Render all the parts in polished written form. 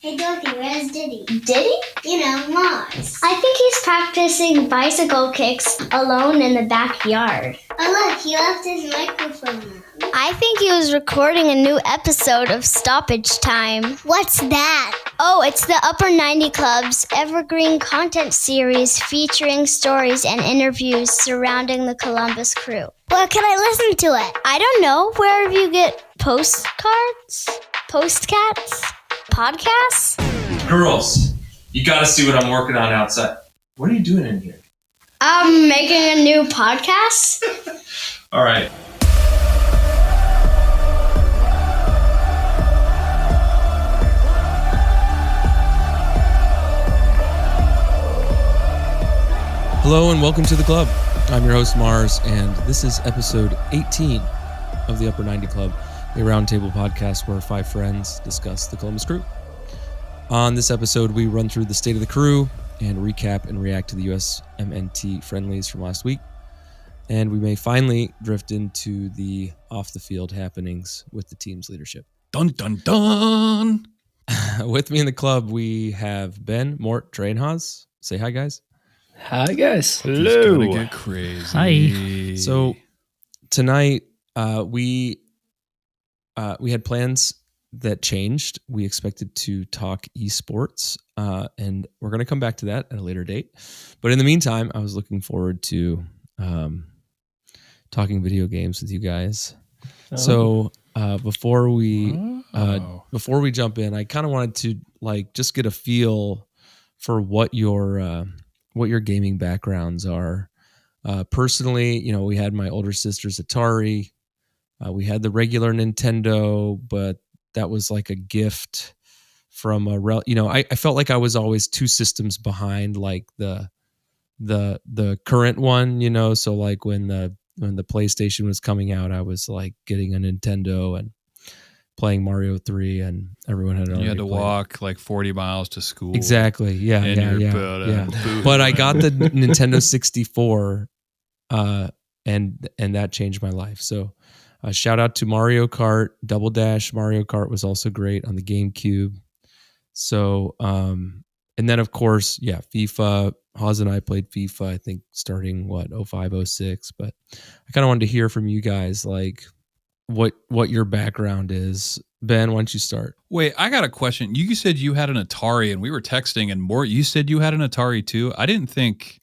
Hey, Dorothy, where's Diddy? Diddy? You know, Mars. I think he's practicing bicycle kicks alone in the backyard. Oh, look, he left his microphone on. I think he was recording a new episode of Stoppage Time. What's that? Oh, it's the Upper 90 Club's evergreen content series featuring stories and interviews surrounding the Columbus crew. Where can I listen to it? I don't know, wherever you get postcards, postcats, podcasts. Girls, you gotta see what I'm working on outside. What are you doing in here? I'm making a new podcast. All right. Hello and welcome to the club. I'm your host Mars, and this is episode 18 of the Upper 90 Club, a roundtable podcast where five friends discuss the Columbus crew. On this episode, we run through the state of the crew and recap and react to the USMNT friendlies from last week. And we may finally drift into the off-the-field happenings with the team's leadership. Dun, dun, dun. With me in the club, we have Ben, Mort, Trey, and Haas. Say hi, guys. Hi, guys. Hello. It's gonna get crazy. Hi. So tonight, we had plans that changed. We expected to talk esports, and we're going to come back to that at a later date. But in the meantime, I was looking forward to talking video games with you guys. Oh. So before we jump in, I kind of wanted to just get a feel for what your gaming backgrounds are. Personally, we had my older sister's Atari. We had the regular Nintendo, but that was like a gift from I felt like I was always two systems behind like the current one, so like when the PlayStation was coming out, I was like getting a Nintendo and playing Mario 3, and everyone had You had to walk like 40 miles to school. Exactly. Yeah. But I got the Nintendo 64, and that changed my life. So shout out to Mario Kart. Double Dash Mario Kart was also great on the GameCube. So, and then of course, FIFA. Haz and I played FIFA, I think starting 05, 06. But I kind of wanted to hear from you guys, like what your background is. Ben, why don't you start? Wait, I got a question. You said you had an Atari, and we were texting, and Mort, you said you had an Atari too. I didn't think.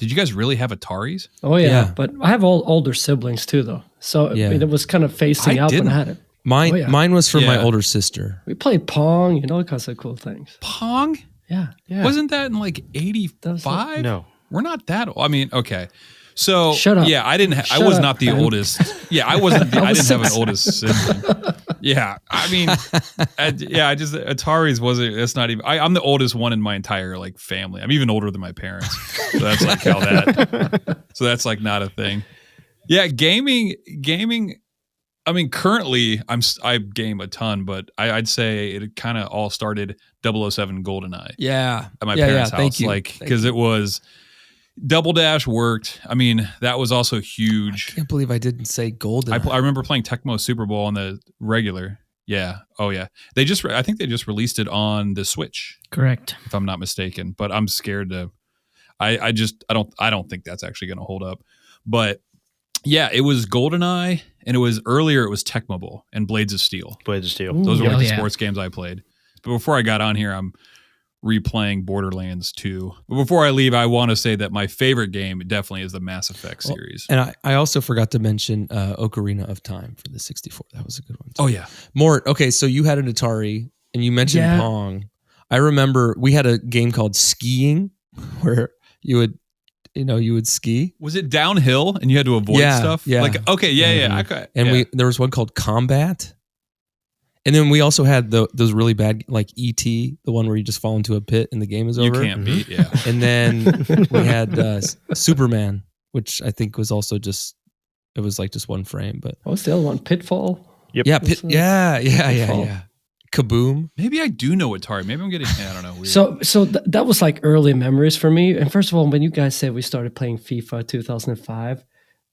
Did you guys really have Ataris? Oh yeah. But I have older siblings too, though. So it was kind of facing out when I had it. Mine was from my older sister. We played Pong, all kinds of cool things. Pong? Yeah. Wasn't that in like 85? No. We're not that old. I mean, okay. So shut up. Yeah, I didn't. I was not the oldest. Yeah, I wasn't. I didn't have an oldest sibling. Yeah, I mean, Ataris wasn't. That's not even. I'm the oldest one in my entire like family. I'm even older than my parents. So that's like how that. So that's like not a thing. Yeah, gaming. I mean, currently I game a ton, but I'd say it kind of all started 007 GoldenEye. Yeah, at my parents' house. Thank you. Because it was. Double Dash worked. I mean, that was also huge. I can't believe I didn't say GoldenEye. I remember playing Tecmo Super Bowl on the regular. Yeah. Oh yeah. I think they just released it on the Switch. Correct. If I'm not mistaken, but I'm scared to. I don't think that's actually going to hold up. But yeah, it was GoldenEye, and it was Tecmo Bowl and Blades of Steel. Those were like the sports games I played. But before I got on here, I'm replaying Borderlands 2. But before I leave, I want to say that my favorite game definitely is the Mass Effect series. And I also forgot to mention Ocarina of Time for the 64. That was a good one too. Oh yeah. Mort, okay, so you had an Atari and you mentioned Pong. I remember we had a game called Skiing where you would ski. Was it downhill and you had to avoid stuff? Yeah. Like, okay, yeah. And there was one called Combat. And then we also had those really bad, like E.T., the one where you just fall into a pit and the game is over. You can't beat, yeah. And then we had Superman, which I think was also just one frame. But what was the other one? Pitfall? Yep. Yeah. Kaboom. Maybe I do know Atari. Maybe I'm getting, I don't know. Weird. So that was like early memories for me. And first of all, when you guys said we started playing FIFA 2005,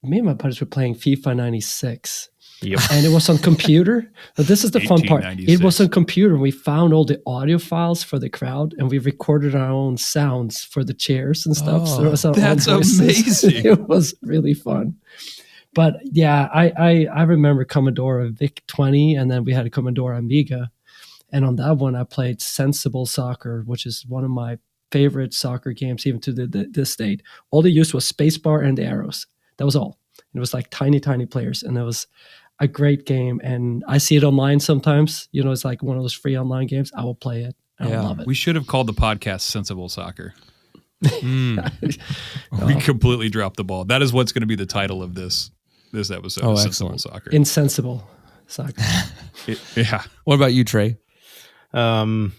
me and my buddies were playing FIFA 96. Yep. And it was on computer. But this is the fun part. It was on computer. We found all the audio files for the crowd, and we recorded our own sounds for the chairs and stuff. So it was our that's own voices. amazing. It was really fun. But yeah, I remember Commodore VIC-20, and then we had a Commodore Amiga. And on that one, I played Sensible Soccer, which is one of my favorite soccer games, even to this date. All they used was spacebar and the arrows. That was all. It was like tiny, tiny players, and it was a great game. And I see it online sometimes. You know, it's like one of those free online games. I will play it. I love it. We should have called the podcast Sensible Soccer. Mm. We completely dropped the ball. That is what's going to be the title of this episode. Oh, Sensible excellent. Soccer. Insensible Soccer. Yeah. What about you, Trey? Kind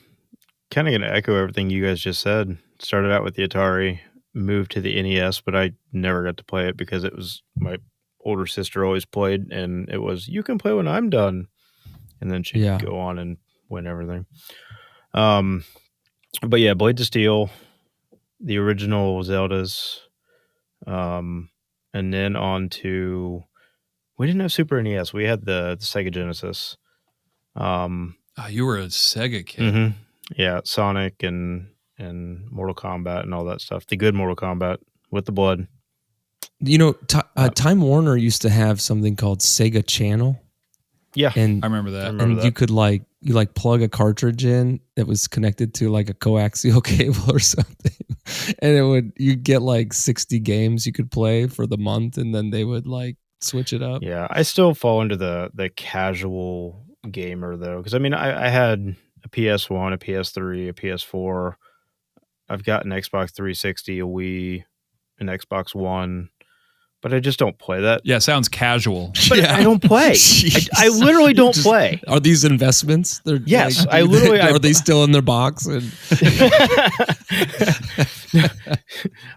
of going to echo everything you guys just said. Started out with the Atari, moved to the NES, but I never got to play it because it was my older sister always played, and it was, you can play when I'm done. And then she'd go on and win everything. But yeah, Blades of Steel, the original Zeldas, and then on to, we didn't have Super NES. We had the Sega Genesis. You were a Sega kid. Mm-hmm. Yeah, Sonic and Mortal Kombat and all that stuff. The good Mortal Kombat with the blood. You know, Time Warner used to have something called Sega Channel. Yeah, and I remember that. You could you plug a cartridge in that was connected to like a coaxial cable or something, and you'd get like 60 games you could play for the month, and then they would like switch it up. Yeah, I still fall into the casual gamer though, because I mean I had a PS1, a PS3, a PS4. I've got an Xbox 360, a Wii, an Xbox One, but I just don't play that. Yeah, sounds casual. But yeah. I don't play. I literally don't play. Are these investments? Yes, like, I literally. Are they still in their box? And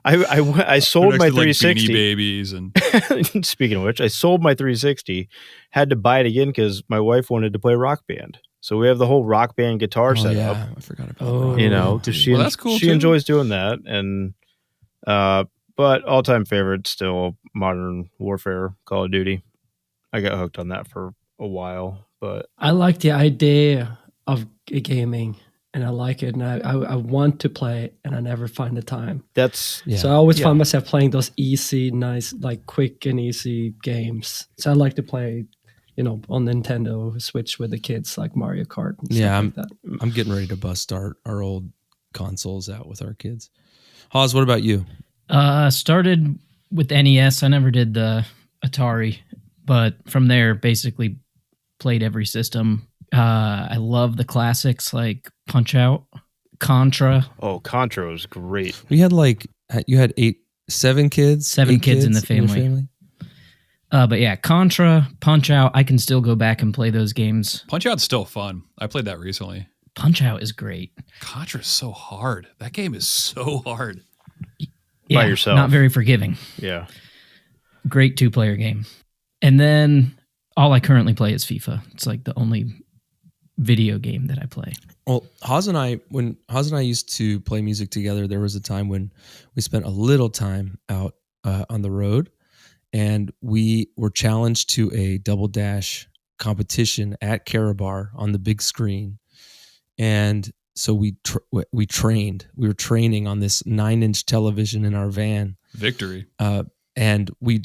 I sold my 360. Like Beanie Babies and speaking of which, I sold my 360. Had to buy it again because my wife wanted to play Rock Band. So we have the whole Rock Band guitar set up. I forgot about that. You know, because that's cool. She enjoys doing that, and but all-time favorite still Modern Warfare, Call of Duty. I got hooked on that for a while, but I like the idea of gaming, and I like it, and I want to play, and I never find the time. So I always find myself playing those easy, nice, like quick and easy games. So I like to play, you know, on Nintendo Switch with the kids, like Mario Kart. And stuff like that. I'm getting ready to bust our old consoles out with our kids. Hawes, what about you? Started with NES. I never did the Atari, but from there, basically played every system. I love the classics like Punch-Out, Contra. Oh, Contra was great. We had you had seven kids? Seven kids in the family. But yeah, Contra, Punch-Out, I can still go back and play those games. Punch-Out's still fun. I played that recently. Punch-Out is great. Contra is so hard. That game is so hard. Yeah, by yourself. Not very forgiving. Yeah. Great 2-player game. And then all I currently play is FIFA. It's like the only video game that I play. Well, when Hawes and I used to play music together, there was a time when we spent a little time out on the road, and we were challenged to a double dash competition at Carabar on the big screen. And so we trained. We were training on this 9-inch television in our van. Victory. And we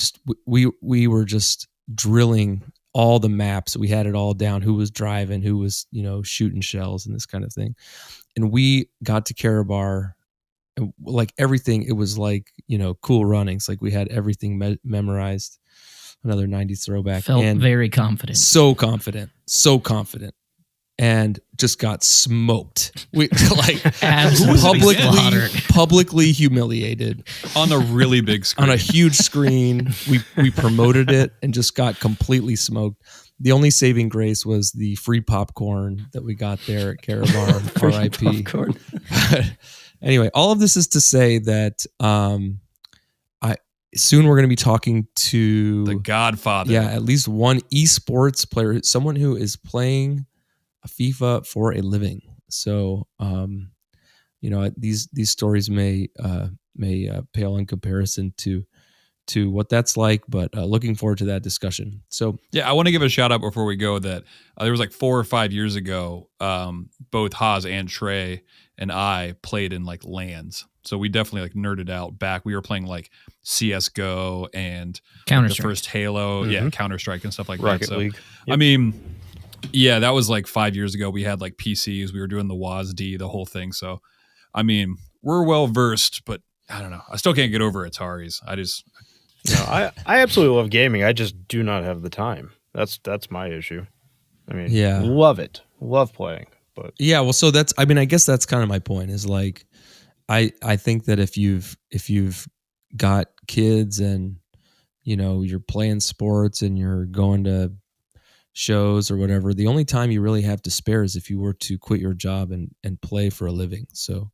were just drilling all the maps. We had it all down. Who was driving? Who was shooting shells and this kind of thing. And we got to Carabar, and like everything, it was like Cool Runnings. Like we had everything memorized. Another 90s throwback. Felt and very confident. So confident. And just got smoked. We publicly humiliated on a really big screen. On a huge screen. We promoted it and just got completely smoked. The only saving grace was the free popcorn that we got there at Carabar. R.I.P. Popcorn. Anyway, all of this is to say that soon we're going to be talking to the Godfather. Yeah, at least one esports player, someone who is playing FIFA for a living. So, these stories may pale in comparison to to what that's like, but looking forward to that discussion. So Yeah, I want to give a shout out before we go that there was like 4 or 5 years ago, both Haas and Trey and I played in like LANs. So we definitely like nerded out back. We were playing like CSGO and Counter-Strike. the first Halo, Mhm. Counter-Strike and stuff like Rocket that. So, League. I mean, yeah, that was like 5 years ago. We had like PCs. We were doing the WASD, the whole thing. So, I mean, we're well versed, but I don't know. I still can't get over Ataris. No, I absolutely love gaming. I just do not have the time. That's my issue. I mean, Yeah. love it. Love playing. But yeah, well, so that's, I mean, I guess that's kind of my point is like, I think that if you've got kids and, you know, you're playing sports and you're going to shows or whatever, the only time you really have to spare is if you were to quit your job and play for a living. So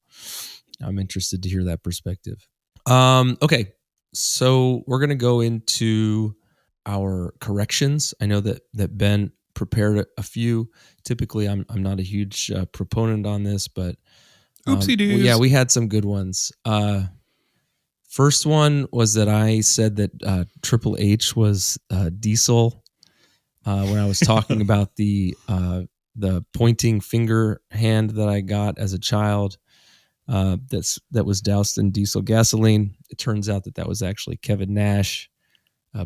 I'm interested to hear that perspective. Okay. So we're going to go into our corrections. I know that Ben prepared a few. Typically I'm not a huge proponent on this, but Oopsie doos. well, yeah, we had some good ones. First one was that I said that Triple H was Diesel when I was talking about the pointing finger hand that I got as a child. That was doused in diesel gasoline. It turns out that was actually Kevin Nash,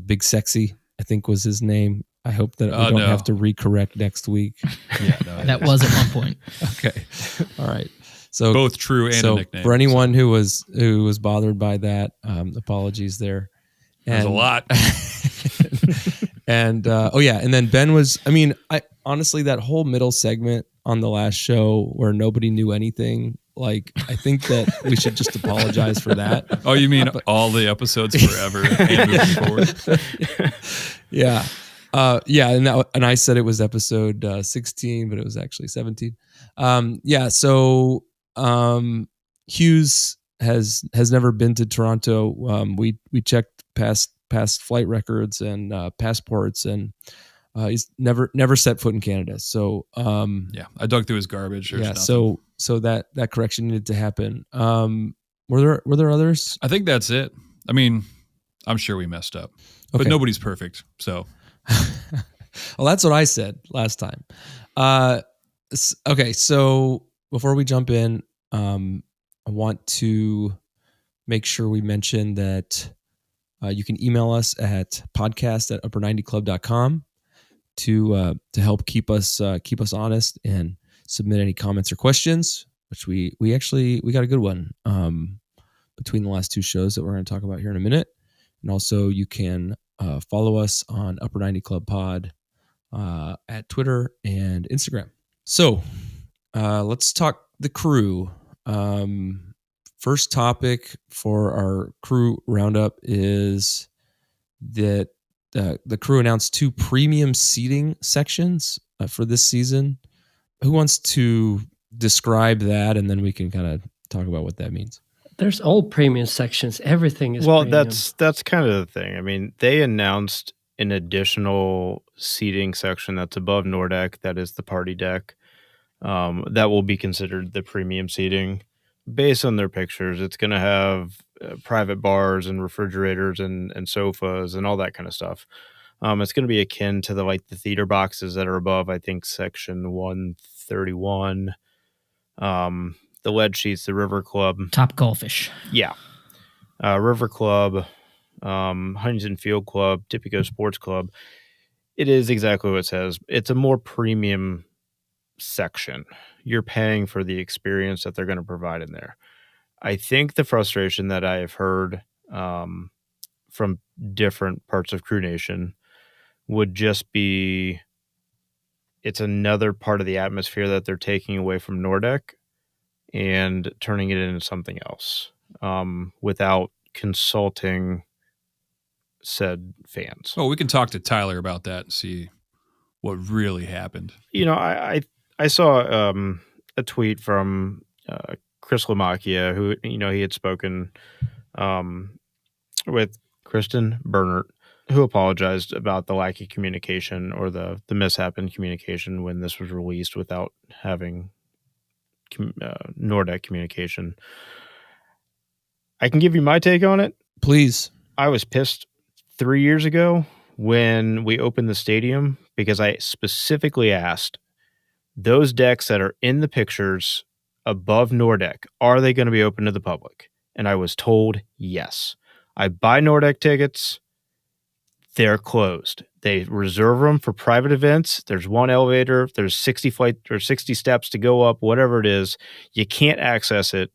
Big Sexy, I think was his name. I hope that we don't have to recorrect next week. Yeah, no, That was at one point. Okay, all right. So both true and a nickname. For anyone who was bothered by that, apologies there. There's a lot. And and then Ben was. I mean, I honestly that whole middle segment on the last show where nobody knew anything. Like, I think that we should just apologize for that. Oh, you mean all the episodes forever and moving forward? Yeah. And I said it was episode 16, but it was actually 17. So Hughes has never been to Toronto. We checked past flight records and passports, and he's never set foot in Canada. So I dug through his garbage. There's nothing. So that correction needed to happen. Were there others? I think that's it. I mean, I'm sure we messed up, but nobody's perfect. So well, that's what I said last time. Okay, so before we jump in, I want to make sure we mention that you can email us at podcast@upper90club.com to help keep us honest and submit any comments or questions, which we got a good one between the last two shows that we're going to talk about here in a minute. And also you can follow us on Upper 90 Club Pod at Twitter and Instagram. So let's talk the crew. First topic for our crew roundup is that the crew announced 2 premium seating sections for this season. Who wants to describe that, and then we can kind of talk about what that means? There's all premium sections. Everything is well, premium. that's kind of the thing. I mean, they announced an additional seating section that's above Nordeck. That is the party deck. That will be considered the premium seating. Based on their pictures, it's going to have private bars and refrigerators and sofas and all that kind of stuff. It's going to be akin to the theater boxes that are above, I think, section 131. The lead sheets, the River Club. Top Golfish. Yeah. River Club, Huntington Field Club, Tipico Sports Club. It is exactly what it says. It's a more premium section. You're paying for the experience that they're going to provide in there. I think the frustration that I have heard from different parts of Crew Nation would just be it's another part of the atmosphere that they're taking away from Nordeck and turning it into something else without consulting said fans. Oh, we can talk to Tyler about that and see what really happened. You know, I saw a tweet from Chris Lamacchia, who, he had spoken with Kristen Bernert, who apologized about the lack of communication or the mishap in communication when this was released without having Nordeck communication. I can give you my take on it. Please. I was pissed 3 years ago when we opened the stadium because I specifically asked those decks that are in the pictures above Nordeck, are they going to be open to the public? And I was told yes. I buy Nordeck tickets. They're closed. They reserve them for private events. There's one elevator. There's 60 steps to go up, whatever it is. You can't access it.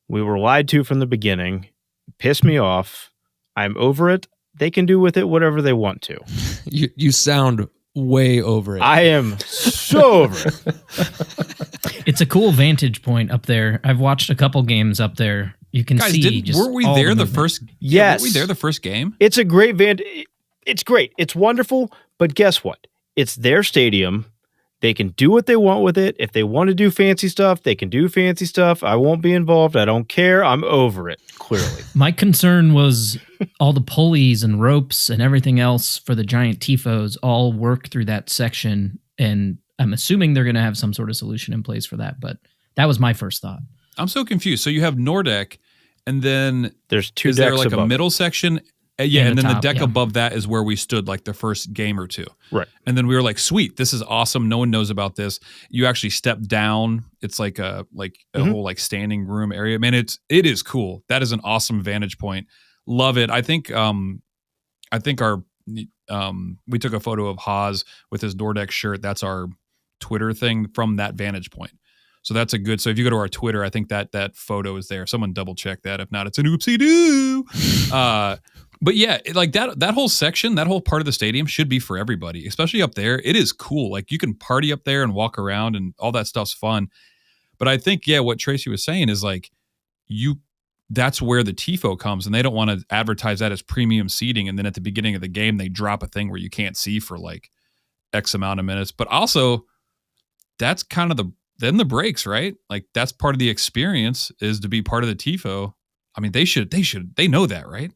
We were lied to from the beginning. Pissed me off. I'm over it. They can do with it whatever they want to. You sound way over it. I am so over it. It's a cool vantage point up there. I've watched a couple games up there. You can Guys, see. Just were we all there the movement. first? Yes. Were we there the first game? It's a great It's great. It's wonderful. But guess what? It's their stadium. They can do what they want with it. If they want to do fancy stuff, they can do fancy stuff. I won't be involved. I don't care. I'm over it, clearly. My concern was all the pulleys and ropes and everything else for the giant tifos all work through that section, and I'm assuming they're going to have some sort of solution in place for that, but that was my first thought. I'm so confused. So you have Nordeck, and then There's two is decks there like above a it. middle section? Yeah, And and the then the top, deck yeah. above that is where we stood like the first game or two. Right. And then we were like, sweet, this is awesome. No one knows about this. You actually step down. It's like a whole like standing room area. Man, it is cool. That is an awesome vantage point. Love it. I think our we took a photo of Haas with his Nordeck shirt. That's our Twitter thing from that vantage point. So that's a good. So if you go to our Twitter, I think that photo is there. Someone double check that. If not, it's an oopsie doo. But yeah, like that whole section, that whole part of the stadium should be for everybody, especially up there. It is cool. Like you can party up there and walk around and all that stuff's fun. But I think, yeah, what Tracy was saying is like that's where the TIFO comes, and they don't want to advertise that as premium seating. And then at the beginning of the game, they drop a thing where you can't see for like X amount of minutes. But also that's kind of the breaks, right? Like that's part of the experience is to be part of the TIFO. I mean, they know that, right?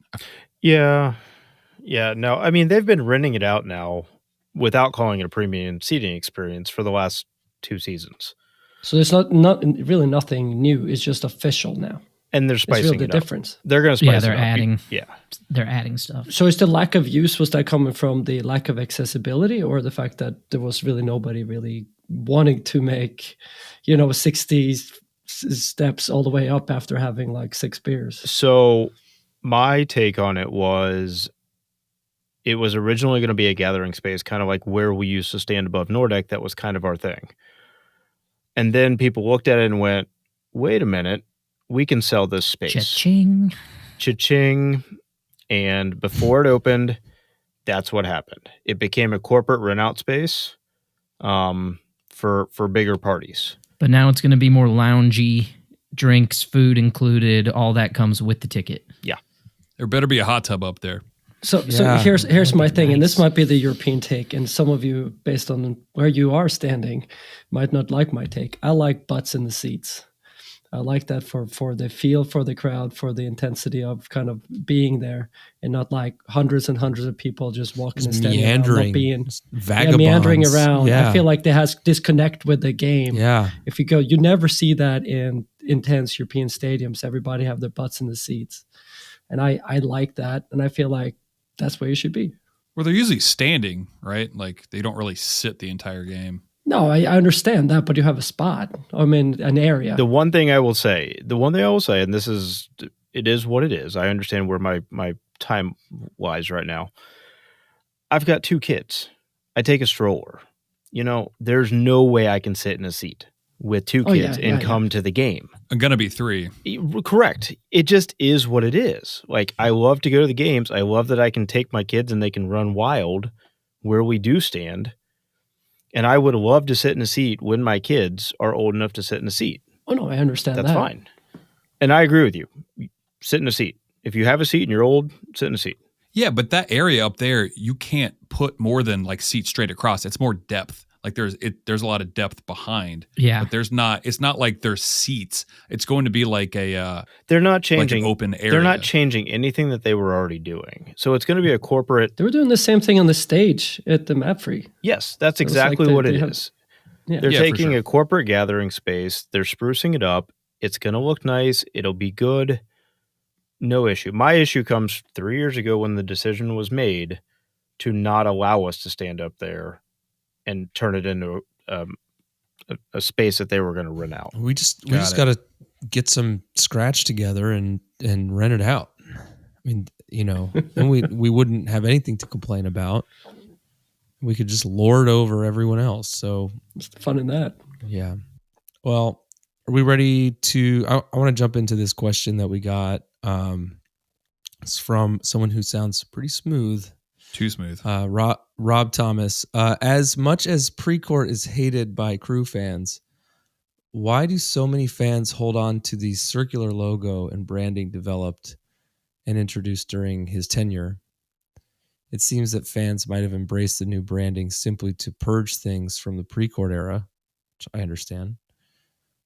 Yeah. Yeah. No, I mean, they've been renting it out now without calling it a premium seating experience for the last 2 seasons. So it's not really nothing new. It's just official now. And they're It's spicing really it the up. difference. They're going to spice Yeah, it up. they're adding stuff. So is the lack of use, was that coming from the lack of accessibility or the fact that there was really nobody really wanting to make, 60 steps all the way up after having like 6 beers? So my take on it was originally going to be a gathering space, kind of like where we used to stand above Nordeck. That was kind of our thing. And then people looked at it and went, wait a minute, we can sell this space. Cha-ching. Cha-ching. And before it opened, that's what happened. It became a corporate rent-out space for bigger parties. But now it's going to be more loungy, drinks, food included. All that comes with the ticket. Yeah. There better be a hot tub up there. So Yeah. here's my thing, and this nice. might be the European take, and some of you, based on where you are standing, might not like my take. I like butts in the seats. I like that for the feel for the crowd, for the intensity of kind of being there, and not like hundreds and hundreds of people just walking and standing around, meandering, not being just vagabonds. meandering around. Yeah. I feel like they has disconnect with the game. Yeah. If you go, you never see that in intense European stadiums. Everybody have their butts in the seats, and I like that, and I feel like that's where you should be. Well, they're usually standing, right? Like they don't really sit the entire game. No, I understand that, but you have a spot. I mean, an area. The one thing I will say, and it is what it is. I understand where my time lies right now. I've got 2 kids. I take a stroller. There's no way I can sit in a seat with 2 kids and come to the game. I'm gonna be 3. Correct. It just is what it is. Like, I love to go to the games. I love that I can take my kids and they can run wild where we do stand. And I would love to sit in a seat when my kids are old enough to sit in a seat. Oh, no, I understand That's that. fine. And I agree with you. Sit in a seat. If you have a seat and you're old, sit in a seat. Yeah, but that area up there, you can't put more than like seats straight across. It's more depth. Like there's a lot of depth behind. Yeah. But it's not like there's seats. It's going to be like They're not like changing. an open area. They're not changing anything that they were already doing. So it's going to be a corporate. They were doing the same thing on the stage at the Map Free. Yes, that's It was like exactly they- what it they have- is. Yeah. They're Yeah, for taking sure. a corporate gathering space. They're sprucing it up. It's going to look nice. It'll be good. no issue. My issue comes 3 years ago when the decision was made to not allow us to stand up there and turn it into a space that they were going to rent out. We just got to get some scratch together and rent it out. I mean, then we wouldn't have anything to complain about. We could just lord over everyone else. So What's the fun in that? yeah. Well, are we ready to? I want to jump into this question that we got. It's from someone who sounds pretty smooth. Too smooth. Rob Thomas. As much as Precourt is hated by crew fans, why do so many fans hold on to the circular logo and branding developed and introduced during his tenure? It seems that fans might have embraced the new branding simply to purge things from the Precourt era, which I understand.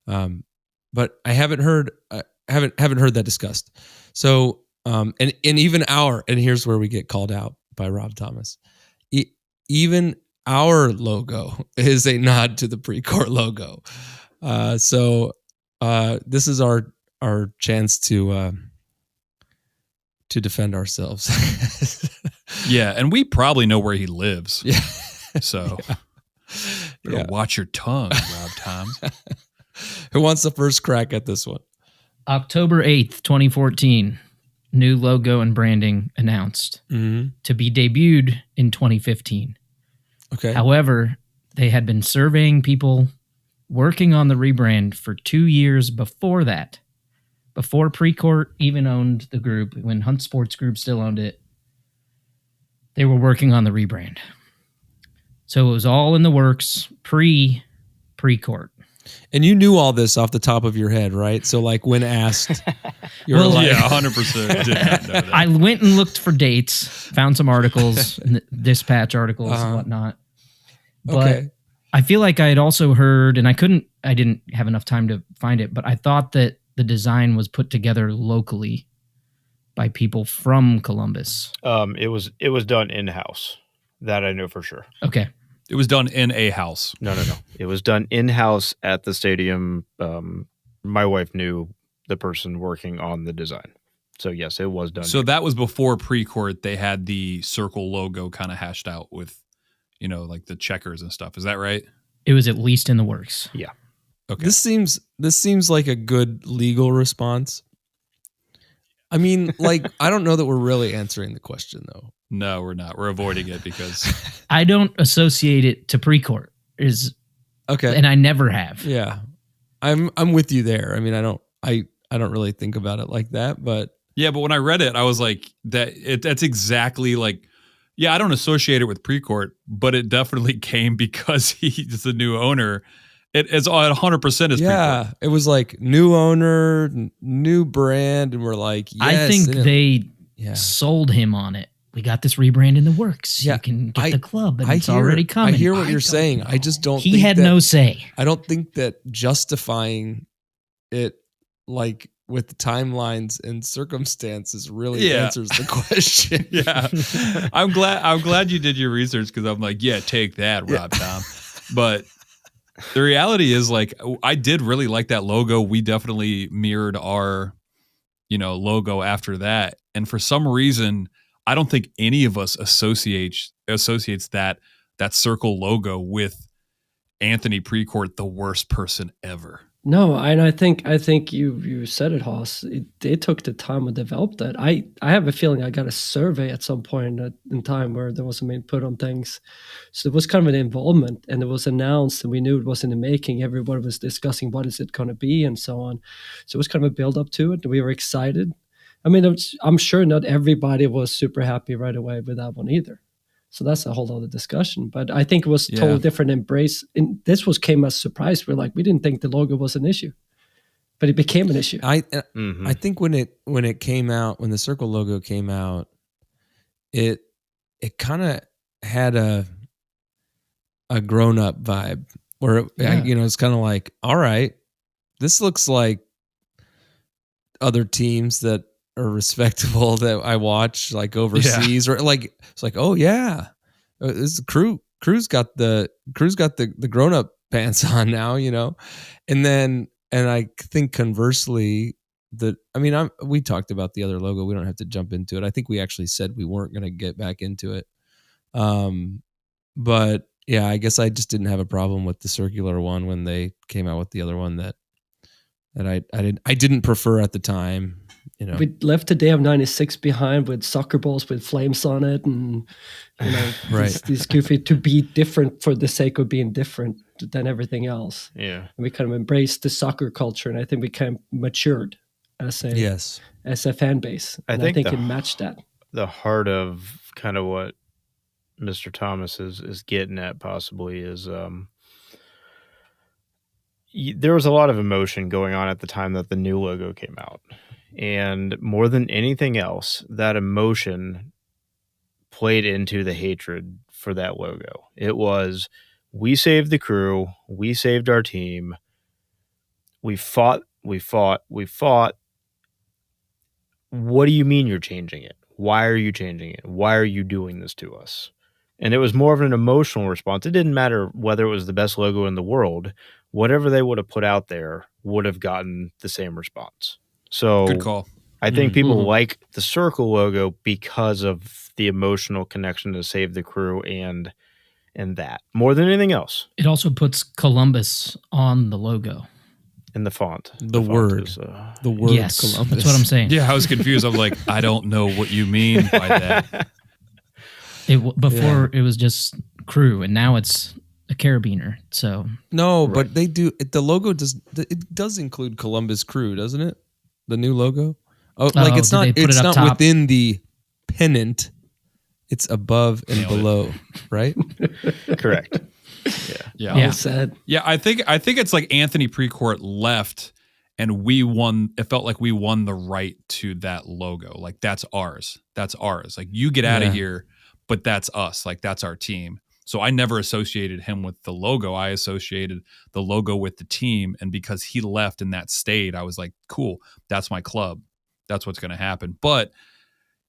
But I haven't heard that discussed. So and even and here's where we get called out by Rob Thomas. Even our logo is a nod to the Precourt logo. So this is our chance to defend ourselves. Yeah, and we probably know where he lives. Yeah. So better watch your tongue, Rob Thomas. Who wants the first crack at this one? October 8th, 2014. New logo and branding announced to be debuted in 2015. Okay. However, they had been surveying people working on the rebrand for 2 years before that. Before Precourt even owned the group, when Hunt Sports Group still owned it, they were working on the rebrand. So it was all in the works pre-Precourt. And you knew all this off the top of your head, right? So like when asked, you were like, yeah, 100% did not know that. I went and looked for dates, found some articles, dispatch articles and whatnot. But okay. I feel like I had also heard, and I didn't have enough time to find it, but I thought that the design was put together locally by people from Columbus. It was done in-house. That I know for sure. Okay. It was done in a house. No. It was done in-house at the stadium. My wife knew the person working on the design. So yes, it was done. So that was before Precourt. They had the circle logo kind of hashed out with, like the checkers and stuff. Is that right? It was at least in the works. Yeah. Okay. This seems like a good legal response. I mean, like, I don't know that we're really answering the question though. No, we're not. We're avoiding it because I don't associate it to Precourt. Okay. And I never have. Yeah. I'm with you there. I mean, I don't really think about it like that, but yeah, but when I read it, I was like, that's exactly like, yeah, I don't associate it with Precourt, but it definitely came because he's the new owner. It's 100% is yeah, Precourt. it was like new owner, new brand, and we're like, yes. I think they sold him on it. We got this rebrand in the works. Yeah, you can get the club, and it's hear, already coming. I hear what you're saying. Know. I just don't. He think had that, no say. I don't think that justifying it like with timelines and circumstances really answers the question. Yeah, I'm glad you did your research because I'm like, yeah, take that, Rob Tom. But the reality is, like, I did really like that logo. We definitely mirrored our, logo after that, and for some reason, I don't think any of us associates that circle logo with Anthony Precourt, the worst person ever. No, and I think you said it, Hoss. They took the time to develop that. I have a feeling I got a survey at some point in time where there was some input on things. So it was kind of an involvement, and it was announced, and we knew it was in the making. Everybody was discussing what is it going to be and so on. So it was kind of a build up to it. We were excited. I mean, I'm sure not everybody was super happy right away with that one either. So that's a whole other discussion. But I think it was totally different embrace. And this came as a surprise. We didn't think the logo was an issue, but it became an issue. I think when it came out, when the circle logo came out, it kind of had a grown up vibe where it's kind of like, all right, this looks like other teams that are respectable that I watch like overseas or like, it's like, oh yeah, this is Crew's got the grown up pants on now, and I think conversely, we talked about the other logo. We don't have to jump into it. I think we actually said we weren't going to get back into it. But yeah, I guess I just didn't have a problem with the circular one when they came out with the other one that I didn't prefer at the time. You know, We left the day of '96 behind with soccer balls with flames on it, and Right. these goofy to be different for the sake of being different than everything else. Yeah. And we kind of embraced the soccer culture, and I think we kind of matured as a yes, fan base. I And think it matched that. The heart of kind of what Mr. Thomas is getting at possibly is there was a lot of emotion going on at the time that the new logo came out. And more than anything else, that emotion played into the hatred for that logo. It was, we saved the crew, we saved our team, we fought. What do you mean you're changing it? Why are you changing it? Why are you doing this to us? And it was more of an emotional response. It didn't matter whether it was the best logo in the world. Whatever they would have put out there would have gotten the same response. So Good call. I think people Mhm. like the circle logo because of the emotional connection to Save the Crew and that more than anything else. It also puts Columbus on the logo. In the font. the font word, is, the word Yes, Columbus. that's what I'm saying. Yeah, I was confused. I'm like, I don't know what you mean by that. Before it was just crew, and now it's a carabiner. So No, but they do. The logo does include Columbus Crew, doesn't it? The new logo. Oh, like it's did not. they put It's it up not top? within the pennant. It's above and Nailed it. below, right? correct. Yeah. Well said. Yeah, I think it's like Anthony Precourt left and we won. It felt like we won the right to that logo. Like that's ours. That's ours. Like you get out Yeah. of here, but that's us. Like that's our team. So I never associated him with the logo. I associated the logo with the team. And because he left and that stayed, I was like, cool, that's my club. That's what's going to happen. But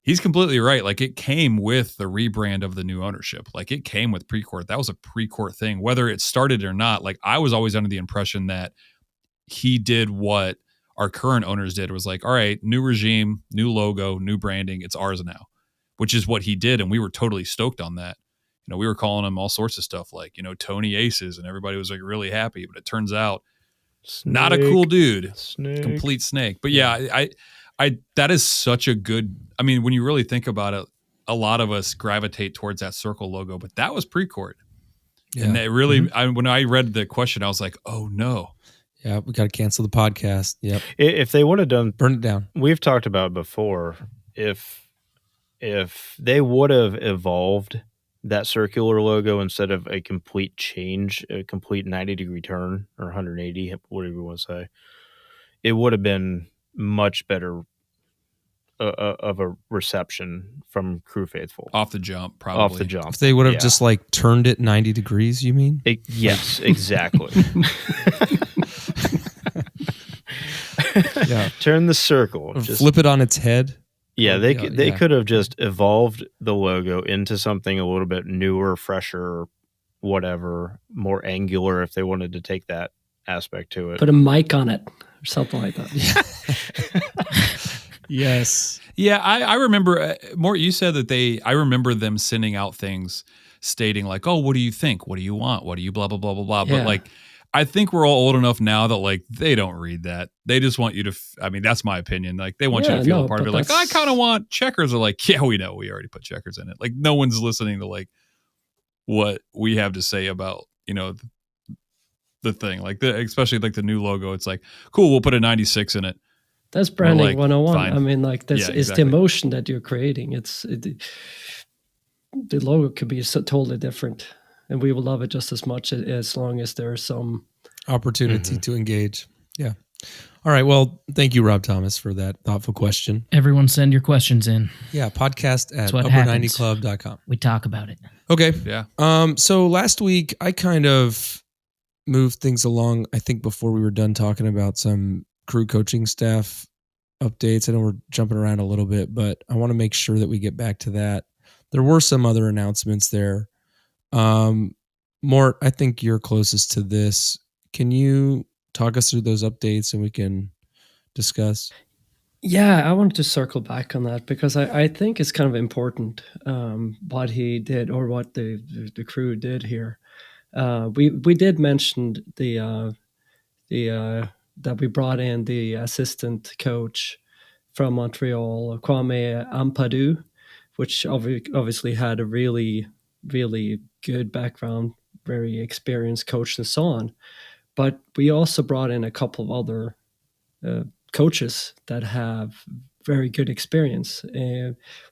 he's completely right. Like it came with the rebrand of the new ownership. Like it came with Precourt. That was a Precourt thing, whether it started or not. Like I was always under the impression that he did what our current owners did. It was like, all right, new regime, new logo, new branding. It's ours now, which is what he did. And we were totally stoked on that. You know, we were calling him all sorts of stuff like, you know, Tony Aces, and everybody was like really happy, but it turns out not a cool dude, Snake. complete snake. But yeah, I that is such a good, I mean, when you really think about it, a lot of us gravitate towards that circle logo, but that was Precourt. Yeah. And it really, when I read the question, I was like, oh no. Yeah, we got to cancel the podcast. Yep, If they would have done, burn it down. we've talked about it before, if they would have evolved that circular logo instead of a complete change, a complete 90-degree turn or 180, whatever you want to say, it would have been much better of a reception from Crew Faithful. Off the jump, probably. Off the jump. If they would have Yeah. just like turned it 90 degrees, you mean? Yes, exactly. Yeah. Turn the circle. Or Just, flip it on its head. yeah, they yeah. could have just evolved the logo into something a little bit newer, fresher, whatever, more angular if they wanted to take that aspect to it. Put a mic on it or something like that. Yes. Yeah, I remember, Mort, you said that I remember them sending out things stating like, oh, what do you think? What do you want? What do you blah, blah, blah, blah, blah. Yeah. But like, I think we're all old enough now that like, they don't read that. They just want you to, I mean, that's my opinion. Like they want you Yeah, to feel no, a part of but it. Like, I that's- kind of want checkers. Are like, yeah, we know. We already put checkers in it. Like no one's listening to like what we have to say about, you know, the thing. Like especially like the new logo. It's like, cool, we'll put a 96 in it. That's branding like, 101. fine. I mean, like this Yeah, is exactly. the emotion that you're creating. The logo could be so totally different, and we will love it just as much as long as there's some Opportunity to engage. Yeah. All right. Well, thank you, Rob Thomas, for that thoughtful question. everyone send your questions in. Yeah. Podcast at what happens. upper90club.com. We talk about it. Okay. Yeah. So last week I kind of moved things along. I think before we were done talking about some crew coaching staff updates. I know we're jumping around a little bit, but I want to make sure that we get back to that. There were some other announcements there. Mort, I think you're closest to this. Can you talk us through those updates and we can discuss? Yeah, I wanted to circle back on that because I think it's kind of important what he did or what the crew did here. We did mention the that we brought in the assistant coach from Montreal, Kwame Ampadu, which obviously had a really good background, very experienced coach and so on. But we also brought in a couple of other uh, coaches that have very good experience.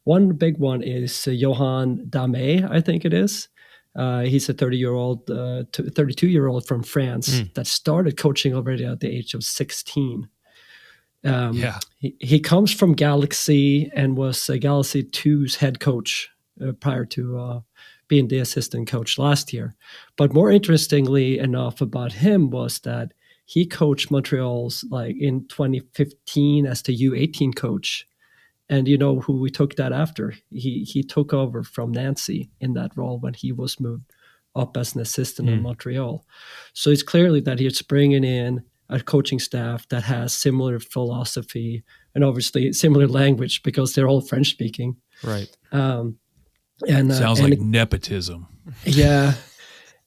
One big one is Johan Dame, I think it is. He's a 32-year-old from France that started coaching already at the age of 16. Yeah. He comes from Galaxy and was Galaxy 2's head coach prior to being the assistant coach last year. But more interestingly enough about him was that he coached Montreal's like in 2015 as the U18 coach. And you know who we took that after? He took over from Nancy in that role when he was moved up as an assistant in Montreal. So it's clearly that he's bringing in a coaching staff that has similar philosophy and obviously similar language because they're all French speaking. Right. Sounds like nepotism. Yeah.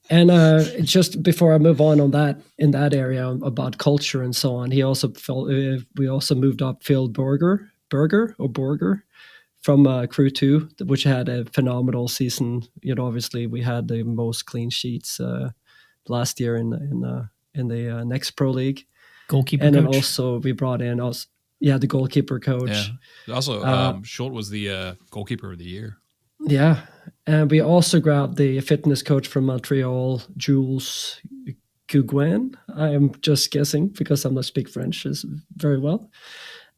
And just before I move on that in that area about culture and so on, we also moved up Phil Borger from Crew 2, which had a phenomenal season. You know, obviously we had the most clean sheets last year in the next pro league. Goalkeeper and coach. then also we brought in the goalkeeper coach. Yeah. Also, Schultz was the goalkeeper of the year. Yeah. And we also grabbed the fitness coach from Montreal, Jules Guguen. I'm just guessing because I'm not speak French very well.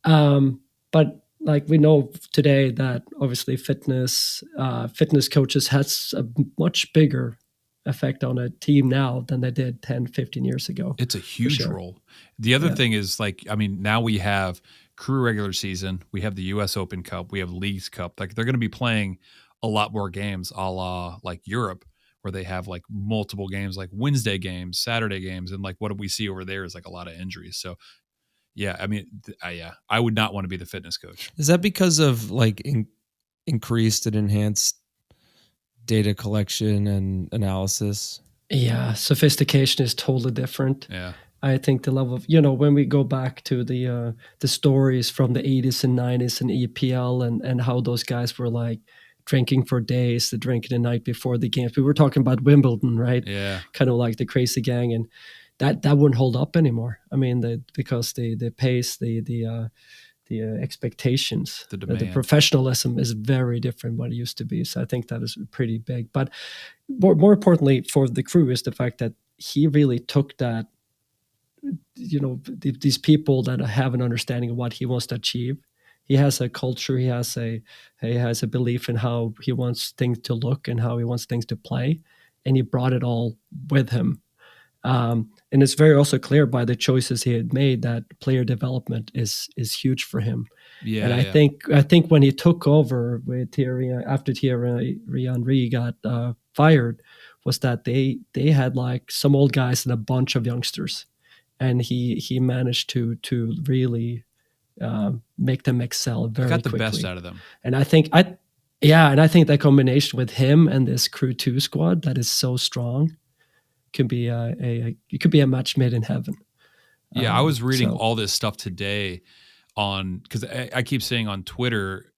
But like we know today that obviously fitness coaches has a much bigger effect on a team now than they did 10, 15 years ago. It's a huge role. The other thing is now we have crew regular season, we have the US Open Cup, we have Leagues Cup. Like they're going to be playing a lot more games a la like Europe where they have like multiple games, like Wednesday games, Saturday games. And like what we see over there is like a lot of injuries. So yeah, I mean, I would not want to be the fitness coach. Is that because of like increased and enhanced data collection and analysis? Yeah, sophistication is totally different. Yeah. I think the level of, when we go back to the stories from the 80s and 90s and EPL and how those guys were like drinking for days, the drinking the night before the games. We were talking about Wimbledon, right? Yeah. Kind of like the crazy gang, and that wouldn't hold up anymore. I mean, because the pace, the expectations, the professionalism is very different what it used to be. So I think that is pretty big. But more importantly for the crew is the fact that he really took that, these people that have an understanding of what he wants to achieve. He has a culture. He has a belief in how he wants things to look and how he wants things to play, and he brought it all with him. And it's very also clear by the choices he had made that player development is huge for him. Yeah, and I think when he took over with Thierry after Thierry Henry got fired, was that they had like some old guys and a bunch of youngsters, and he managed to really make them excel very quickly. Got the best out of them. And I think that combination with him and this Crew 2 squad that is so strong could be it could be a match made in heaven. Yeah, I was reading all this stuff today because I keep seeing on Twitter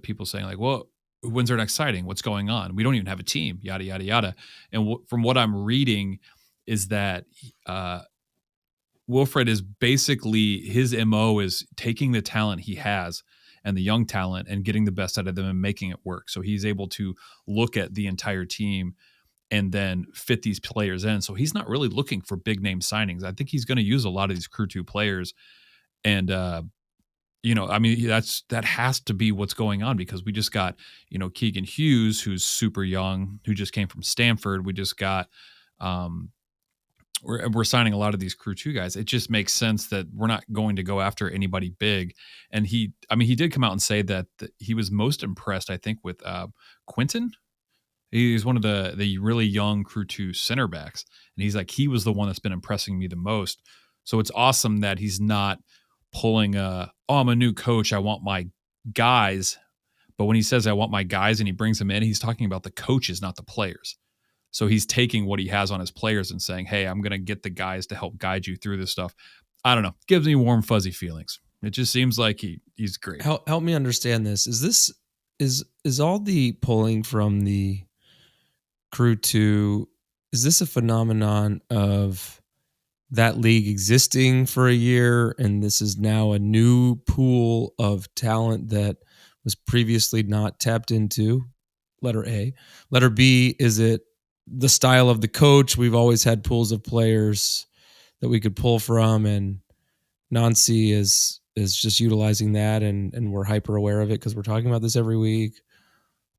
people saying like, well, when's our next sighting? What's going on? We don't even have a team, yada, yada, yada. And from what I'm reading is that Wilfred is basically, his MO is taking the talent he has and the young talent and getting the best out of them and making it work. So he's able to look at the entire team and then fit these players in. So he's not really looking for big name signings. I think he's going to use a lot of these Crew 2 players. And, I mean, that has to be what's going on because we just got, Keegan Hughes, who's super young, who just came from Stanford. We just got, we're signing a lot of these Crew 2 guys. It just makes sense that we're not going to go after anybody big. And he did come out and say that he was most impressed, I think, with Quentin. He's one of the really young Crew 2 center backs. And he's like, he was the one that's been impressing me the most. So it's awesome that he's not pulling I'm a new coach, I want my guys. But when he says I want my guys and he brings them in, he's talking about the coaches, not the players. So he's taking what he has on his players and saying, hey, I'm going to get the guys to help guide you through this stuff. I don't know. Gives me warm, fuzzy feelings. It just seems like he's great. Help me understand this. Is all the pulling from the Crew 2, is this a phenomenon of that league existing for a year and this is now a new pool of talent that was previously not tapped into? Letter A. Letter B, is it the style of the coach? We've always had pools of players that we could pull from, and Nancy is just utilizing that, and we're hyper aware of it because we're talking about this every week.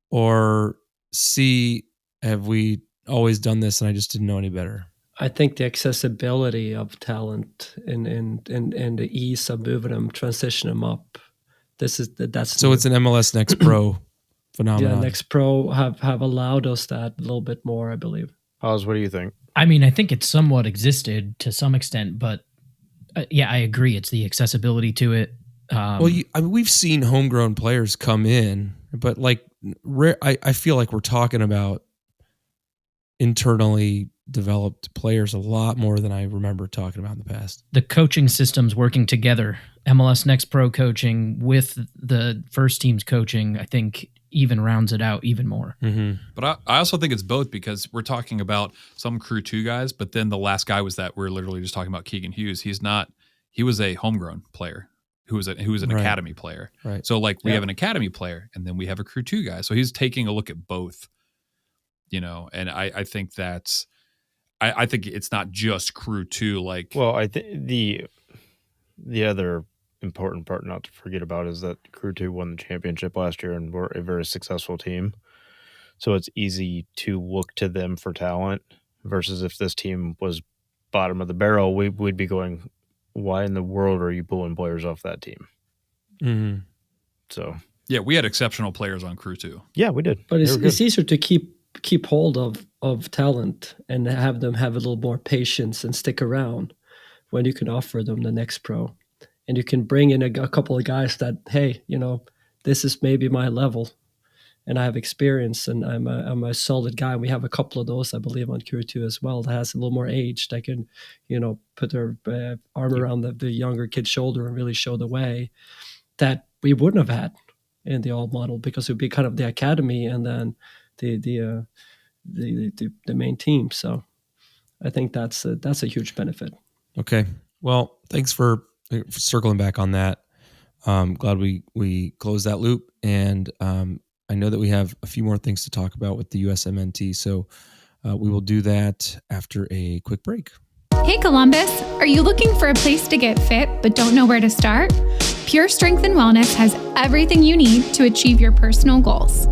Or C, have we always done this and I just didn't know any better? I think the accessibility of talent and the ease of moving them, transition them up. That's so it's an MLS Next Pro phenomenon. Yeah, Next Pro have allowed us that a little bit more, I believe. Oz, what do you think? I mean, I think it somewhat existed to some extent, but yeah, I agree. It's the accessibility to it. We've seen homegrown players come in, but like I feel like we're talking about internally developed players a lot more than I remember talking about in the past. The coaching systems working together, MLS Next Pro coaching with the first team's coaching, I think even rounds it out even more. Mm-hmm. But I also think it's both, because we're talking about some Crew 2 guys, but then the last guy was that we're literally just talking about Keegan Hughes. He was a homegrown player who was an Right. academy player. Right. So like we have an academy player and then we have a Crew 2 guy. So he's taking a look at both, and I think that's, I think it's not just Crew 2. Like, Well, I think the other important part not to forget about is that Crew 2 won the championship last year and were a very successful team. So it's easy to look to them for talent versus if this team was bottom of the barrel, we'd be going, why in the world are you pulling players off that team? Mm-hmm. So yeah, we had exceptional players on Crew 2. yeah, we did. But They were good. it's easier to keep hold of talent and have them have a little more patience and stick around when you can offer them the Next Pro. And you can bring in a couple of guys that, hey, this is maybe my level and I have experience and I'm a solid guy. And we have a couple of those, I believe, on Crew 2 as well that has a little more age that can, put their arm around the younger kid's shoulder and really show the way that we wouldn't have had in the old model, because it would be kind of the academy and then the main team. So I think that's a huge benefit. Okay. Well, thanks for circling back on that. Glad we closed that loop, and I know that we have a few more things to talk about with the USMNT, so we will do that after a quick break. Hey Columbus, are you looking for a place to get fit but don't know where to start? Pure Strength and Wellness has everything you need to achieve your personal goals.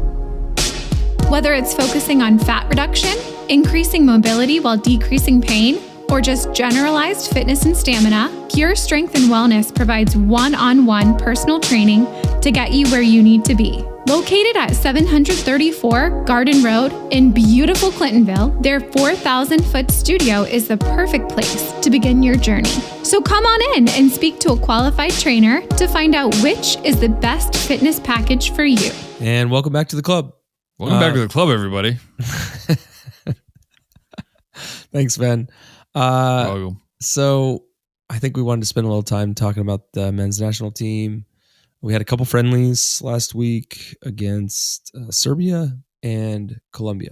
Whether it's focusing on fat reduction, increasing mobility while decreasing pain, or just generalized fitness and stamina, Pure Strength and Wellness provides one-on-one personal training to get you where you need to be. Located at 734 Garden Road in beautiful Clintonville, their 4,000-foot studio is the perfect place to begin your journey. So come on in and speak to a qualified trainer to find out which is the best fitness package for you. And welcome back to the club. Welcome back to the club, everybody. Thanks, Ben. Welcome. So I think we wanted to spend a little time talking about the men's national team. We had a couple friendlies last week against Serbia and Colombia.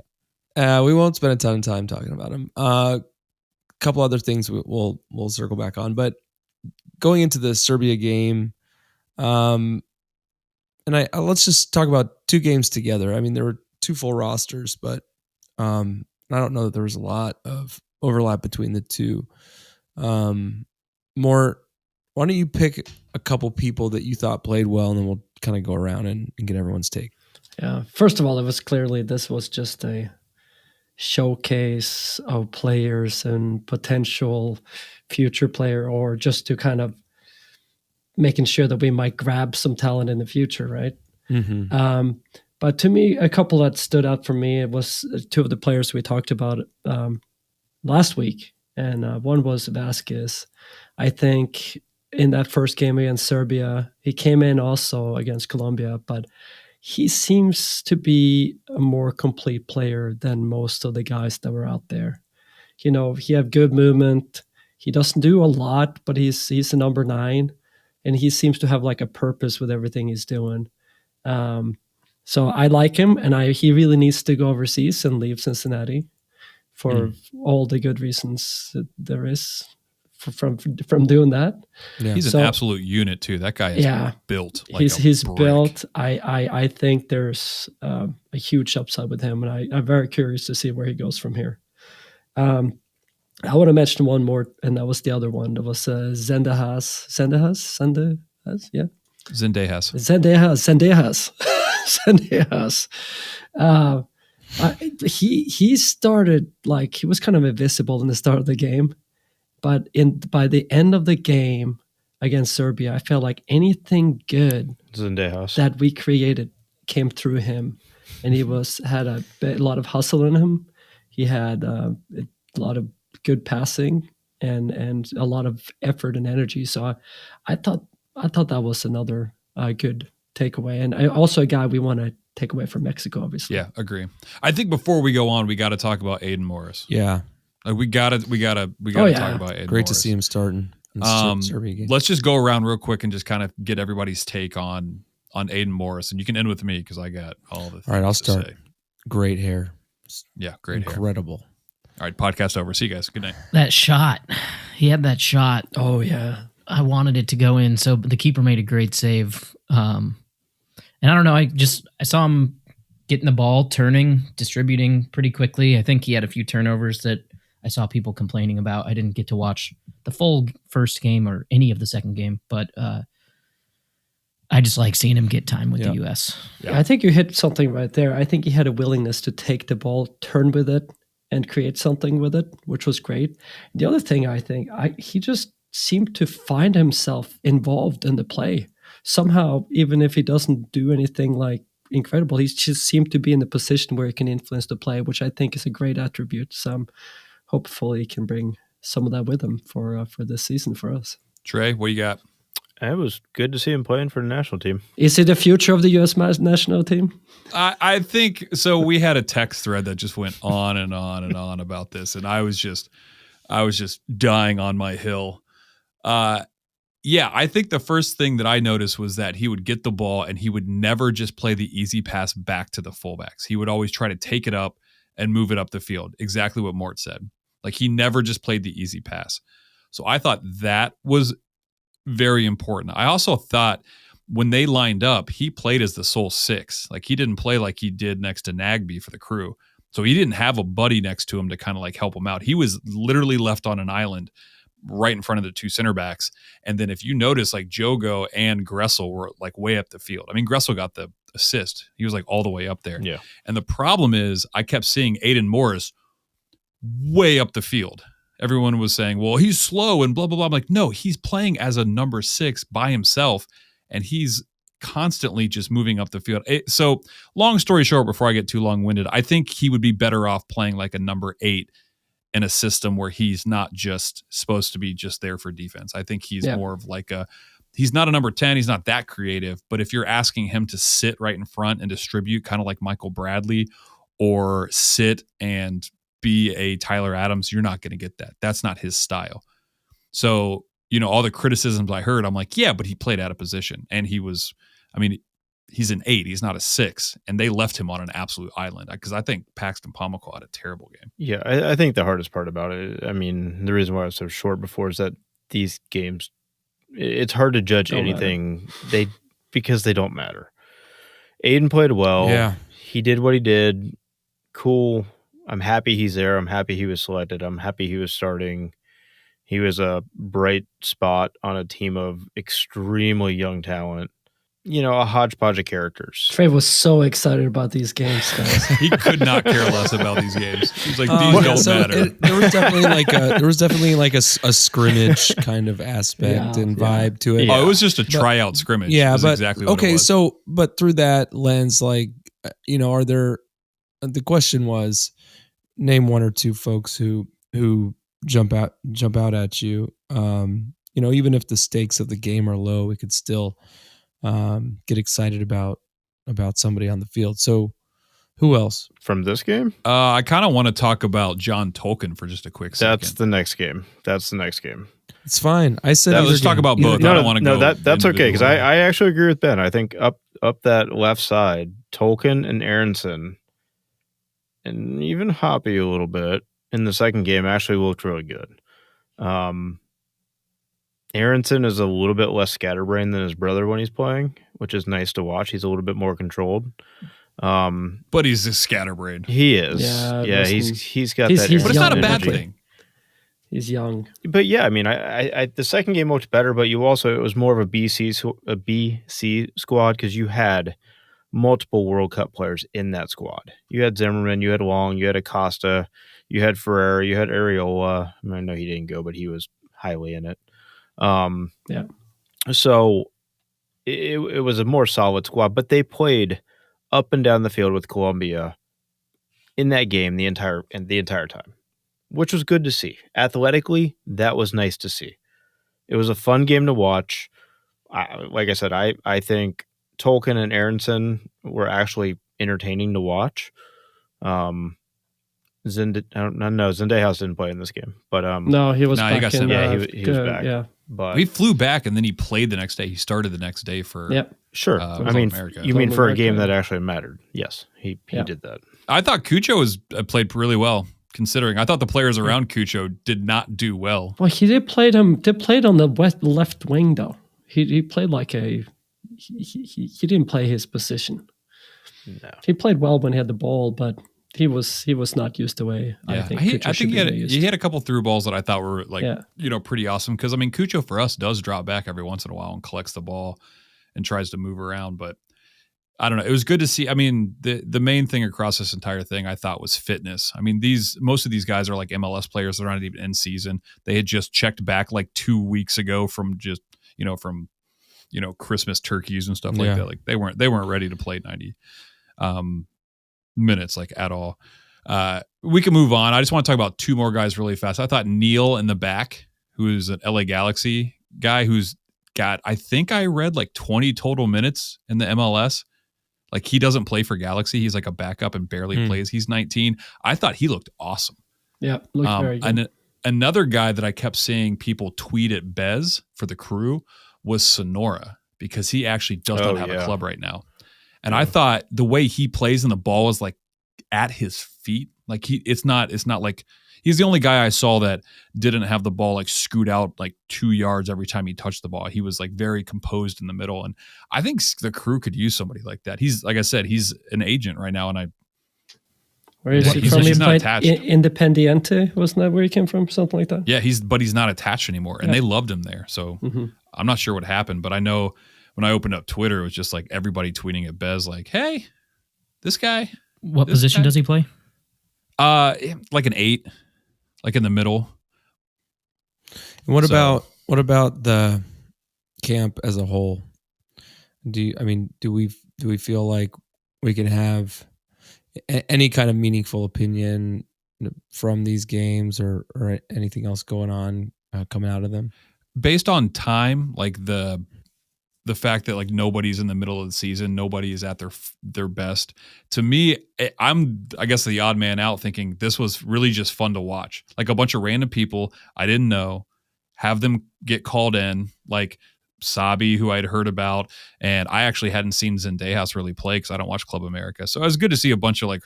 We won't spend a ton of time talking about them. A couple other things we'll circle back on. But going into the Serbia game, and let's just talk about two games together. I mean, there were two full rosters, but I don't know that there was a lot of overlap between the two. Why don't you pick a couple people that you thought played well, and then we'll kind of go around and get everyone's take. Yeah. First of all, this was just a showcase of players and potential future player, or just to kind of making sure that we might grab some talent in the future, right? Mm-hmm. But to me, a couple that stood out for me, it was two of the players we talked about last week, and one was Vasquez. I think in that first game against Serbia. He came in also against Colombia, but he seems to be a more complete player than most of the guys that were out there. He have good movement. He doesn't do a lot, but he's a number 9, and he seems to have like a purpose with everything he's doing. So I like him, and he really needs to go overseas and leave Cincinnati for all the good reasons that there is from doing that. Yeah. He's an absolute unit too. That guy is built. Like he's brick. built. I think there's a huge upside with him, and I'm very curious to see where he goes from here. I want to mention one more, and that was the other one. That was Zendejas. Yeah. Zendejas. He started like he was kind of invisible in the start of the game, but by the end of the game against Serbia, I felt like anything good that we created came through him, and he had a lot of hustle in him. He had a lot of good passing and a lot of effort and energy. So I thought that was another good takeaway, and also a guy we want to take away from Mexico, obviously. Yeah, agree. I think before we go on, we got to talk about Aiden Morris. Yeah, we gotta talk about Aiden. Great Morris. to see him starting. Serbia game. Let's just go around real quick and just kind of get everybody's take on Aiden Morris, and you can end with me because I got all the. All right, I'll start. Say. Great hair. Yeah, great Incredible. hair. All right, podcast over. See you guys. Good night. That shot. He had that shot. Oh, yeah. I wanted it to go in, so the keeper made a great save. And I don't know, I saw him getting the ball, turning, distributing pretty quickly. I think he had a few turnovers that I saw people complaining about. I didn't get to watch the full first game or any of the second game, but I just like seeing him get time with the U.S. Yeah. I think you hit something right there. I think he had a willingness to take the ball, turn with it, and create something with it, which was great. The other thing I think, he just seemed to find himself involved in the play. Somehow, even if he doesn't do anything like incredible, he just seemed to be in the position where he can influence the play, which I think is a great attribute. So hopefully he can bring some of that with him for this season for us. Trey, what you got? It was good to see him playing for the national team. Is he the future of the U.S. national team? I think so. We had a text thread that just went on and on and on about this, and I was just dying on my hill. Yeah, I think the first thing that I noticed was that he would get the ball and he would never just play the easy pass back to the fullbacks. He would always try to take it up and move it up the field. Exactly what Mort said. Like he never just played the easy pass. So I thought that was very important. I also thought when they lined up, he played as the sole 6. Like he didn't play like he did next to Nagby for the crew. So he didn't have a buddy next to him to kind of like help him out. He was literally left on an island right in front of the 2 center backs. And then if you notice, like Jogo and Gressel were like way up the field. I mean, Gressel got the assist. He was like all the way up there. Yeah. And the problem is I kept seeing Aiden Morris way up the field. Everyone was saying, well, he's slow and blah, blah, blah. I'm like, no, he's playing as a number 6 by himself, and he's constantly just moving up the field. So long story short, before I get too long-winded, I think he would be better off playing like a number 8 in a system where he's not just supposed to be just there for defense. I think he's more of like he's not a number 10. He's not that creative, but if you're asking him to sit right in front and distribute kind of like Michael Bradley or sit and be a Tyler Adams, you're not going to get that. That's not his style. So, all the criticisms I heard, I'm like, yeah, but he played out of position. And he's an 8. He's not a 6. And they left him on an absolute island because I think Paxton Pomykal had a terrible game. Yeah, I think the hardest part about it, I mean, the reason why I was so short before is that these games, it's hard to judge anything because they don't matter. Aiden played well. Yeah. He did what he did. Cool. I'm happy he's there. I'm happy he was selected. I'm happy he was starting. He was a bright spot on a team of extremely young talent. A hodgepodge of characters. Trey was so excited about these games, guys. He could not care less about these games. He's like, these don't matter. There was definitely like a scrimmage kind of aspect and vibe to it. Yeah. Oh, it was just a tryout scrimmage. Yeah, but exactly what it was. So but through that lens, like are there? The question was, name one or two folks who jump out at you even if the stakes of the game are low, we could still get excited about somebody on the field. So who else from this game? I kind of want to talk about John Tolkien for just a quick second. That's the next game. It's fine. I said let's talk about both. I don't want to go. No, that's okay, because I actually agree with Ben. I think up that left side, Tolkien and Aronson, and even Hoppy a little bit in the second game actually looked really good. Aronson is a little bit less scatterbrained than his brother when he's playing, which is nice to watch. He's a little bit more controlled. But he's a scatterbrained. He is. Yeah, he's got that. But it's not a bad thing. He's young. But yeah, I mean, I the second game looked better, but it was more of a BC squad because you had multiple World Cup players in that squad. You had Zimmerman, you had Long, you had Acosta, you had Ferreira, you had Areola. I know he didn't go, but he was highly in it. Yeah. So it was a more solid squad, but they played up and down the field with Colombia in that game the entire time, which was good to see. Athletically, that was nice to see. It was a fun game to watch. Like I said, I think Tolkien and Aronson were actually entertaining to watch. Zendejas didn't play in this game, but no, he was back. He got sent back. He was back. Yeah, but he flew back and then he played the next day. He started the next day for sure. I mean, you mean for a game that actually mattered? Yes, he did that. I thought Cucho played really well. Considering, I thought the players around Cucho did not do well. Well, he did play on the left wing though. He played like he didn't play his position. No, he played well when he had the ball, but he was not used the way I think. I think he had a couple through balls that I thought were pretty awesome. Because I mean, Cucho for us does drop back every once in a while and collects the ball and tries to move around, but. I don't know. It was good to see. I mean, the main thing across this entire thing I thought was fitness. I mean, most of these guys are like MLS players. They're not even in season. They had just checked back like 2 weeks ago from just Christmas turkeys and stuff like that. Like they weren't ready to play 90 minutes like at all. We can move on. I just want to talk about two more guys really fast. I thought Neil in the back, who is an LA Galaxy guy who's got, I think I read like 20 total minutes in the MLS. Like he doesn't play for Galaxy. He's like a backup and barely plays. He's 19. I thought he looked awesome. Yeah, looked very good. And another guy that I kept seeing people tweet at Bez for the Crew was Sonora because he actually does not have a club right now. And I thought the way he plays and the ball is like at his feet. Like it's not like he's the only guy I saw that didn't have the ball like scoot out like 2 yards every time he touched the ball. He was like very composed in the middle. And I think the Crew could use somebody like that. He's, like I said, he's an agent right now. And where is he from? He's not attached. Independiente, wasn't that where he came from? Something like that? Yeah, he's not attached anymore. And they loved him there. So I'm not sure what happened, but I know when I opened up Twitter, it was just like everybody tweeting at Bez like, hey, this guy. What position does he play? Like an 8. Like in the middle. And what about the camp as a whole? Do we feel like we can have any kind of meaningful opinion from these games or anything else going on coming out of them? Based on time, like the fact that like nobody's in the middle of the season, nobody is at their best. To me, I'm I guess the odd man out thinking this was really just fun to watch. Like a bunch of random people I didn't know, have them get called in, like Sabi, who I'd heard about, and I actually hadn't seen Zendejas really play because I don't watch Club America. So it was good to see a bunch of like,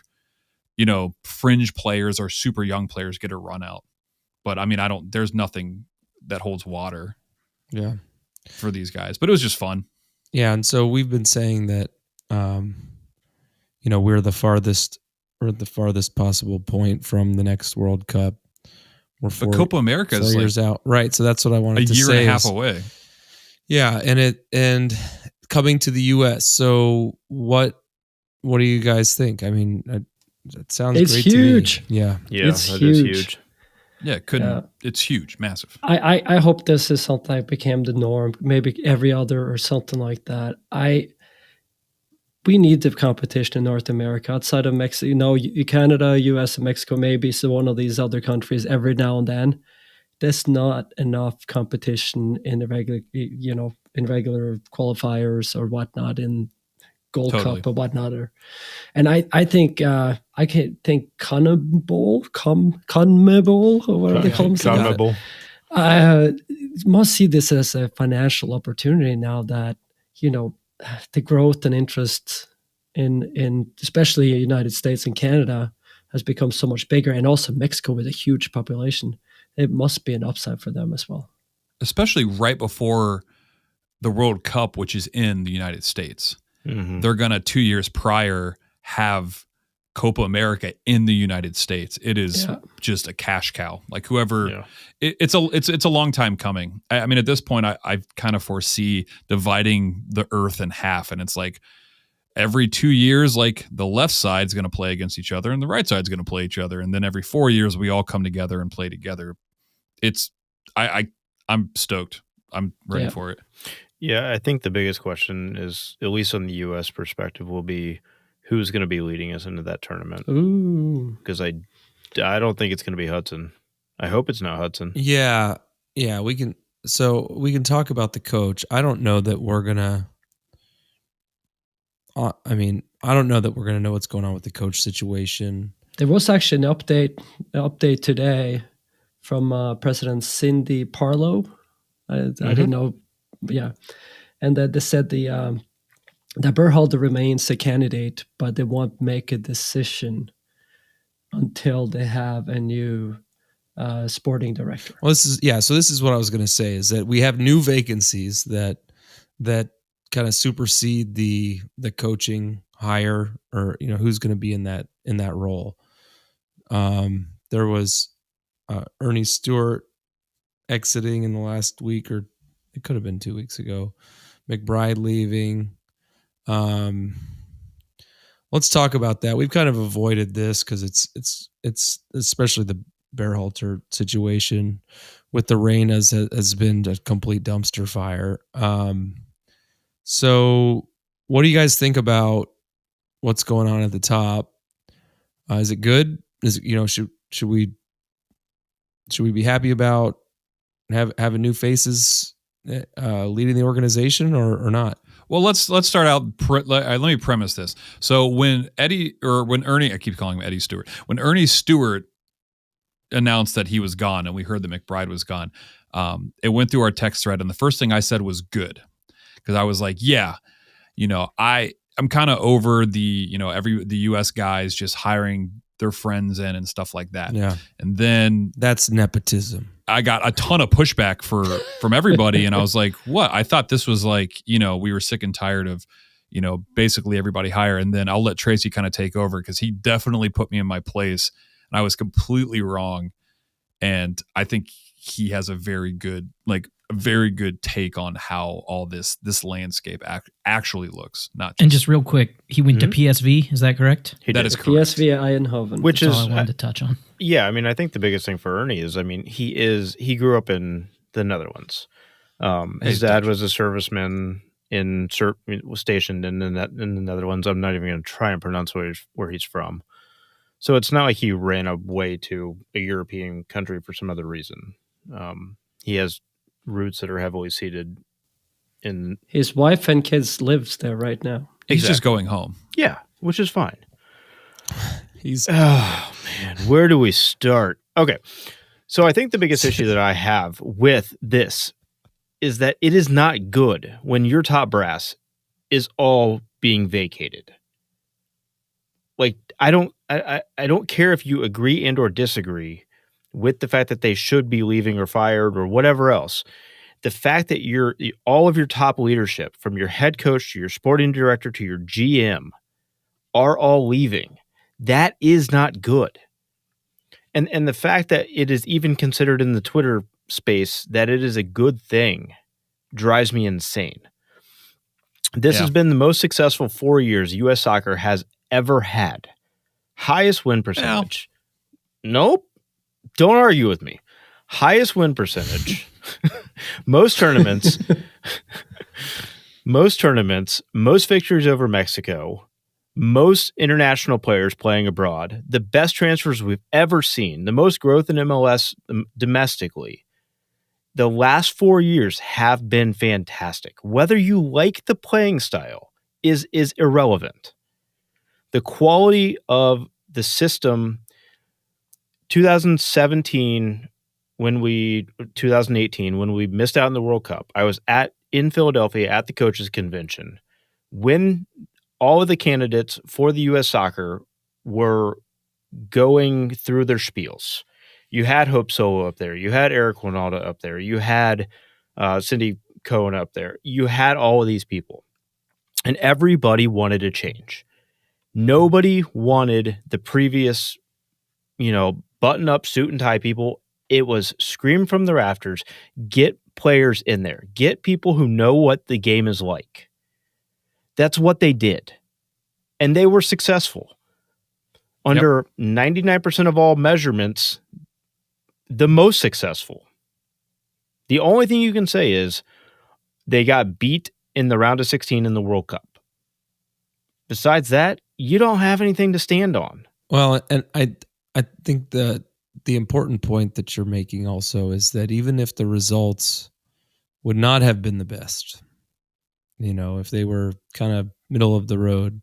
fringe players or super young players get a run out. But I mean, there's nothing that holds water. Yeah. For these guys, but it was just fun. Yeah, and so we've been saying that, we're the farthest possible point from the next World Cup. We're the Copa America is 4 years out, right? So that's what I wanted to say. A year and a half away. Yeah, and coming to the U.S. So what do you guys think? I mean, it sounds it's great huge. To me. Yeah, it's that huge. is huge. Yeah, it's huge, massive. I hope this is something that became the norm, maybe every other or something like that. We need the competition in North America outside of Mexico. Canada, US, and Mexico, maybe so one of these other countries every now and then. there's not enough competition in the regular, in regular qualifiers or whatnot, in Gold Totally. Cup or whatnot. And I think I can think CONMEBOL, or whatever they call them. Must see this as a financial opportunity now that the growth and interest in especially the United States and Canada has become so much bigger, and also Mexico with a huge population. It must be an upside for them as well. Especially right before the World Cup, which is in the United States. Mm-hmm. They're going to 2 years prior have Copa America in the United States. It is just a cash cow. Like whoever, it's a long time coming. I mean, at this point, I kind of foresee dividing the earth in half, and it's like every 2 years, like the left side's going to play against each other and the right side's going to play each other, and then every 4 years we all come together and play together. I'm stoked. I'm ready for it. Yeah, I think the biggest question is, at least on the U.S. perspective, will be who's going to be leading us into that tournament. Ooh. Because I don't think it's going to be Hudson. I hope it's not Hudson. Yeah, we can talk about the coach. I don't know that we're going to I don't know that we're going to know what's going on with the coach situation. There was actually an update today from President Cindy Parlow. I didn't know. Yeah. And that they said that Berhalter remains a candidate, but they won't make a decision until they have a new sporting director. Well, so this is what I was going to say, is that we have new vacancies that kind of supersede the coaching hire, or who's going to be in that role. There was Ernie Stewart exiting in the last week, or it could have been 2 weeks ago. McBride leaving. Let's talk about that. We've kind of avoided this because it's especially the Berhalter situation with the rain has been a complete dumpster fire. So what do you guys think about what's going on at the top? Is it good? Is it, should we be happy about having new faces leading the organization or not? Well, let's start out. Let me premise this. So when Ernie, I keep calling him Eddie Stewart. When Ernie Stewart announced that he was gone, and we heard that McBride was gone, it went through our text thread, and the first thing I said was good, because I was like, I'm kind of over the the U.S. guys just hiring their friends in and stuff like that. Yeah, and then that's nepotism. I got a ton of pushback from everybody, and I was like, what? I thought this was like, we were sick and tired of, basically everybody hire, and then I'll let Tracy kind of take over, because he definitely put me in my place, and I was completely wrong. And I think he has a very good take on how all this landscape actually looks. And just real quick, he went to PSV. Is that correct? That is correct. PSV Eindhoven, which is all I wanted to touch on. Yeah, I mean, I think the biggest thing for Ernie is, he grew up in the Netherlands. His dad was a serviceman was stationed in the Netherlands. I'm not even going to try and pronounce where he's from. So it's not like he ran away to a European country for some other reason. He has roots that are heavily seated in... His wife and kids lives there right now. He's just going home. Yeah, which is fine. Oh, man. Where do we start? Okay. So I think the biggest issue that I have with this is that it is not good when your top brass is all being vacated. Like, I don't care if you agree and or disagree with the fact that they should be leaving or fired or whatever else. The fact that all of your top leadership, from your head coach to your sporting director to your GM, are all leaving, that is not good. And the fact that it is even considered in the Twitter space that it is a good thing drives me insane. This has been the most successful 4 years U.S. soccer has ever had. Highest win percentage. Nope. Don't argue with me. Highest win percentage. Most tournaments. Most victories over Mexico. Most international players playing abroad. The best transfers we've ever seen. The most growth in MLS domestically. the last 4 years have been fantastic. Whether you like the playing style is irrelevant. The quality of the system, 2018, when we missed out in the World Cup, I was in Philadelphia at the coaches convention when all of the candidates for the U.S. soccer were going through their spiels. You had Hope Solo up there. You had Eric Winalda up there. You had Cindy Cohen up there. You had all of these people. And everybody wanted a change. Nobody wanted the previous, button-up suit and tie people. It was scream from the rafters, get players in there. Get people who know what the game is like. That's what they did. And they were successful. Under 99% of all measurements, the most successful. The only thing you can say is they got beat in the round of 16 in the World Cup. Besides that, you don't have anything to stand on. Well, and I think the important point that you're making also is that even if the results would not have been the best, if they were kind of middle of the road,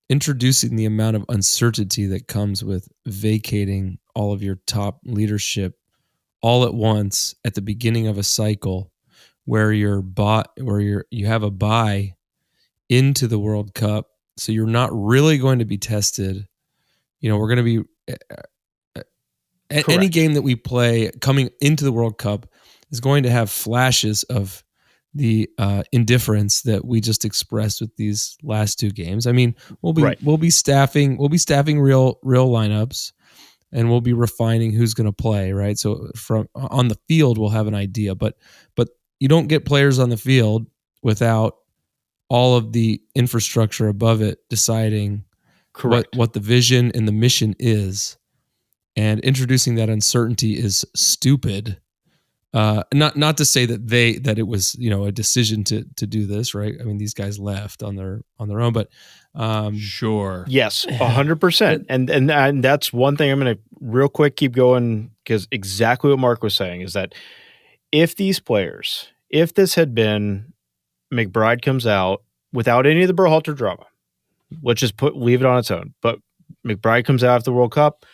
introducing the amount of uncertainty that comes with vacating all of your top leadership all at once at the beginning of a cycle where you have a bye into the World Cup, so you're not really going to be tested. We're going to be any game that we play coming into the World Cup is going to have flashes of the indifference that we just expressed with these last two games. I mean, we'll be staffing real lineups, and we'll be refining who's going to play, right? So from on the field, we'll have an idea, but you don't get players on the field without all of the infrastructure above it deciding what the vision and the mission is, and introducing that uncertainty is stupid. Not to say that it was a decision to do this, right? I mean, these guys left on their own, but sure, yes, 100%. And that's one thing I'm going to real quick keep going, because exactly what Mark was saying is that if this had been McBride comes out without any of the Berhalter drama, let's just leave it on its own. But McBride comes out after the World Cup.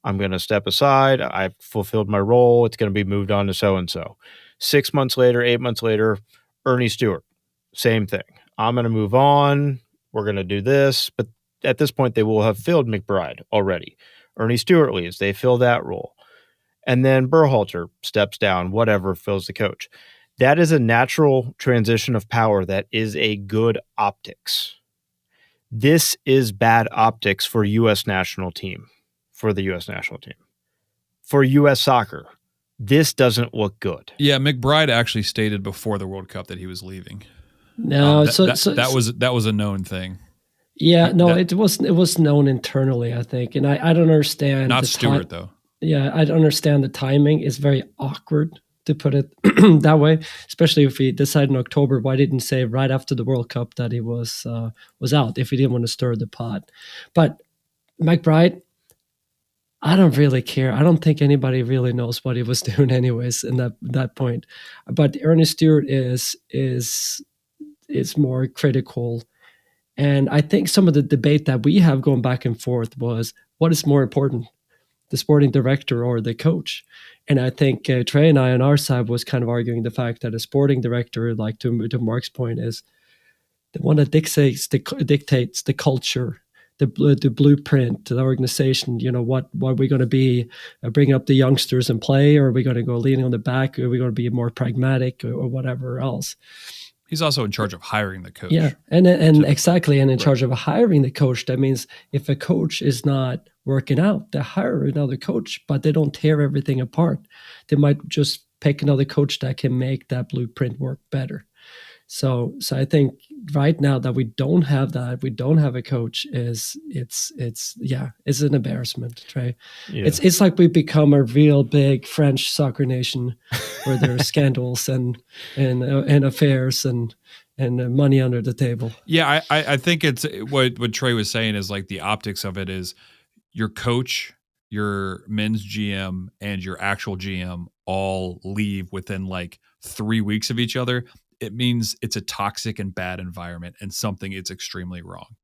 I'm going to step aside. I've fulfilled my role. It's going to be moved on to so-and-so. 6 months later, 8 months later, Ernie Stewart, same thing. I'm going to move on. We're going to do this. But at this point, they will have filled McBride already. Ernie Stewart leaves. They fill that role. And then Berhalter steps down, whatever, fills the coach. That is a natural transition of power that is a good optics. This is bad optics for the U.S. national team. For U.S. soccer, this doesn't look good. Yeah, McBride actually stated before the World Cup that he was leaving. No, that was a known thing. Yeah, it was known internally, I think, and I don't understand. Not Stewart though. Yeah, I don't understand the timing. It's very awkward, to put it that way. Especially if he decided in October. Why didn't he say right after the World Cup that he was out if he didn't want to stir the pot? But McBride, I don't really care. I don't think anybody really knows what he was doing anyways in that point. But Ernest Stewart is more critical. And I think some of the debate that we have going back and forth was, what is more important, the sporting director or the coach? And I think Trey and I on our side was kind of arguing the fact that a sporting director, like to Mark's point, is the one that dictates the culture, the blueprint, the organization. What are we going to be, bring up the youngsters and play, or are we going to go leaning on the back, or are we going to be more pragmatic, or whatever else? He's also in charge of hiring the coach. Yeah, and exactly, and in charge of hiring the coach. That means if a coach is not working out, they hire another coach, but they don't tear everything apart. They might just pick another coach that can make that blueprint work better. So I think right now that we don't have a coach it's an embarrassment, Trey. Yeah. It's like we've become a real big French soccer nation where there's scandals and affairs and money under the table. Yeah, I think it's what Trey was saying is like the optics of it is your coach your men's GM and your actual GM all leave within like 3 weeks of each other, it means it's a toxic and bad environment and something is extremely wrong.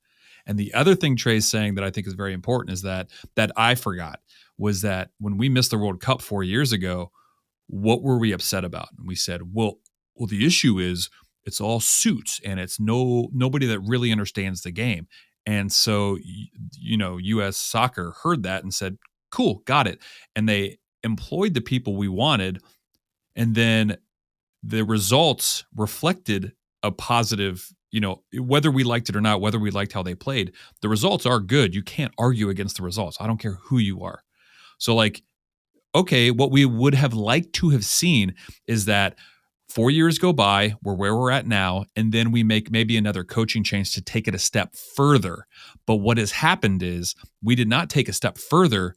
And the other thing Trey's saying that I think is very important is that I forgot was that when we missed the World Cup 4 years ago, what were we upset about? And we said, well, the issue is it's all suits and it's nobody that really understands the game. And so, U.S. Soccer heard that and said, cool, got it. And they employed the people we wanted. And then the results reflected a positive, whether we liked it or not, whether we liked how they played, the results are good. You can't argue against the results. I don't care who you are. So like, okay, what we would have liked to have seen is that 4 years go by, we're where we're at now, and then we make maybe another coaching change to take it a step further. But what has happened is we did not take a step further.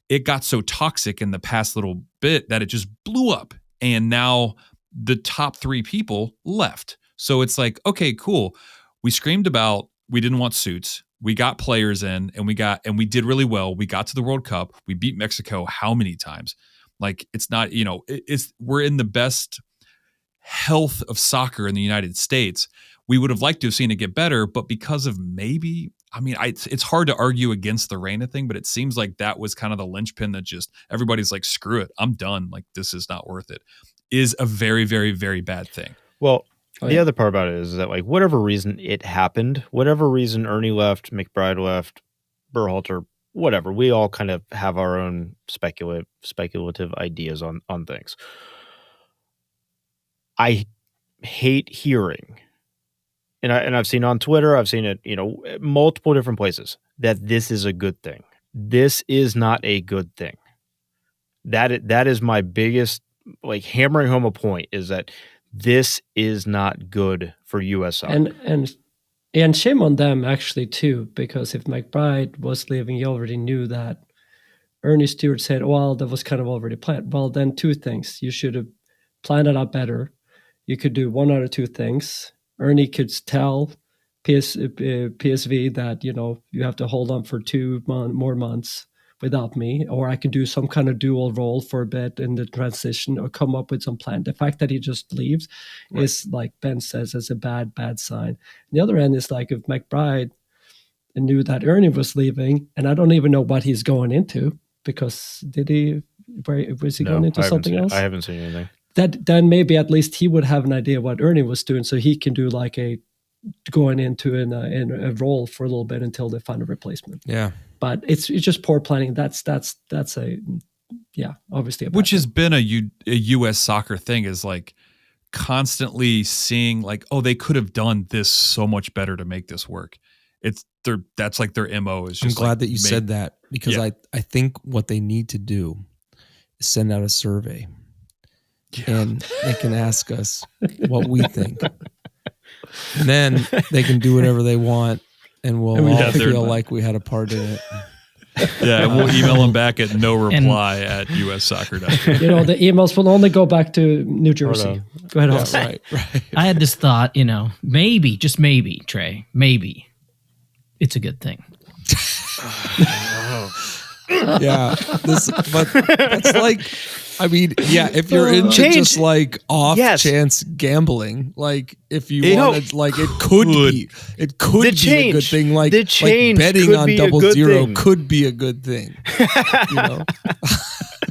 It got so toxic in the past little bit that it just blew up. And now the top 3 people left. So it's like, okay, cool. We screamed about we didn't want suits. We got players in and we did really well. We got to the World Cup. We beat Mexico how many times? Like it's not, we're in the best health of soccer in the United States. We would have liked to have seen it get better, but because of it's hard to argue against the Reyna thing, but it seems like that was kind of the linchpin that just everybody's like, screw it, I'm done. Like this is not worth it. Is a very, very, very bad thing. Well, the other part about it is that like whatever reason it happened, whatever reason Ernie left, McBride left, Berhalter, whatever, we all kind of have our own speculative ideas on things. I hate hearing, and I've seen on Twitter, I've seen it, multiple different places, that this is a good thing. This is not a good thing. That is my biggest, like, hammering home a point, is that this is not good for U.S. soccer. And shame on them actually too, because if McBride was leaving, you already knew that. Ernie Stewart said, well, that was kind of already planned. Well, then 2 things. You should have planned it out better. You could do one out of 2 things. Ernie could tell PSV that, you have to hold on for 2 more months without me, or I could do some kind of dual role for a bit in the transition or come up with some plan. The fact that he just leaves is, like Ben says, is a bad sign. The other end is like if McBride knew that Ernie was leaving, and I don't even know what he's going into, because was he going into something else? I haven't seen anything. Then maybe at least he would have an idea what Ernie was doing, so he can do like going into in a role for a little bit until they find a replacement. Yeah. But it's just poor planning. That's obviously which has been a U.S. soccer thing, is like constantly seeing like, oh, they could have done this so much better to make this work. That's like their MO is just. I'm glad that you said that, because I think what they need to do is send out a survey, and they can ask us what we think, and then they can do whatever they want. And we'll all feel like we had a part in it. Yeah, we'll email them back at noreply@ussoccer.com. The emails will only go back to New Jersey. Go ahead, Hoss. Right. I had this thought, maybe, just maybe, Trey, maybe it's a good thing. Yeah, but that's like, if you're into just like off chance gambling, like if you wanted, like it could be a good thing. Like betting on 00 could be a good thing.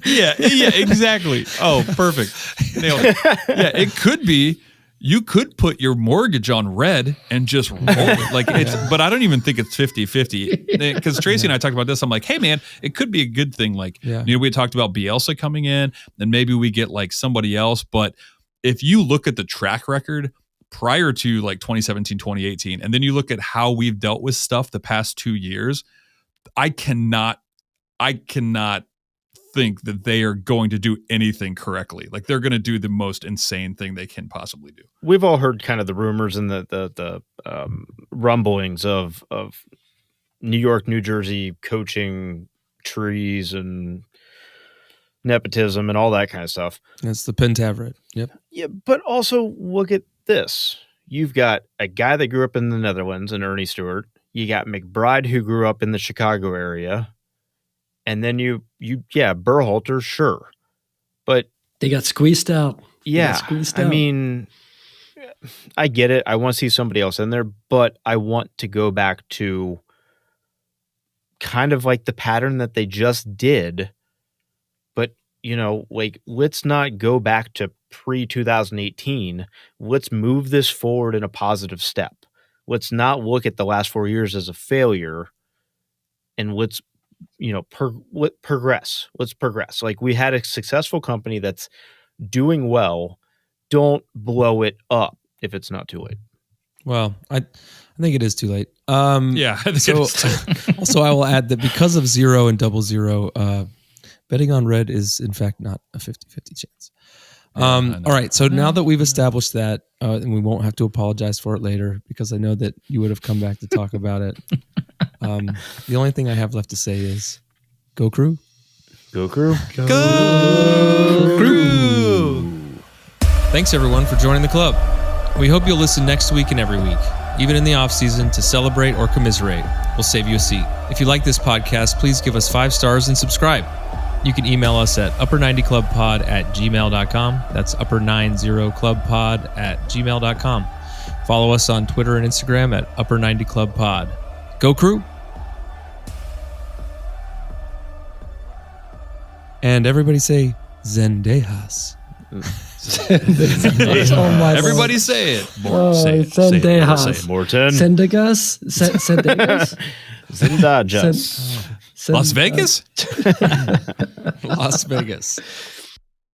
Yeah, exactly. Oh, perfect. Nailed it. Yeah, it could be. You could put your mortgage on red and just roll it. But I don't even think it's 50-50. Because Tracy and I talked about this. I'm like, hey, man, it could be a good thing. Like, we talked about Bielsa coming in, and maybe we get like somebody else. But if you look at the track record prior to like 2017, 2018, and then you look at how we've dealt with stuff the past 2 years, I cannot think that they are going to do anything correctly. Like they're going to do the most insane thing they can possibly do. We've all heard kind of the rumors and the rumblings of New York, New Jersey coaching trees and nepotism and all that kind of stuff. That's the Pentaveret. Yep. Yeah, but also look at this. You've got a guy that grew up in the Netherlands, and Ernie Stewart. You got McBride, who grew up in the Chicago area. And then you Berhalter, sure. But they got squeezed out. I mean, I get it. I want to see somebody else in there, but I want to go back to kind of like the pattern that they just did. But, like, let's not go back to pre-2018. Let's move this forward in a positive step. Let's not look at the last 4 years as a failure, and let's, progress. Let's progress. Like, we had a successful company that's doing well. Don't blow it up if it's not too late. Well, I think it is too late. Yeah. I think it is too. Also, I will add that because of 0 and 00, betting on red is in fact not a 50-50 chance. All right. So now that we've established that, and we won't have to apologize for it later because I know that you would have come back to talk about it. The only thing I have left to say is go Crew. Go Crew. Go Crew. Thanks everyone for joining the club. We hope you'll listen next week and every week, even in the off season, to celebrate or commiserate. We'll save you a seat. If you like this podcast, please give us 5 stars and subscribe. You can email us at upper90clubpod@gmail.com. That's upper90clubpod@gmail.com. Follow us on Twitter and Instagram at upper90clubpod. Go Crew! And everybody say Zendejas. Everybody say it. Zendejas. Morton. Sendegas. Sendegas. Zendajas. Las Vegas? Las Vegas.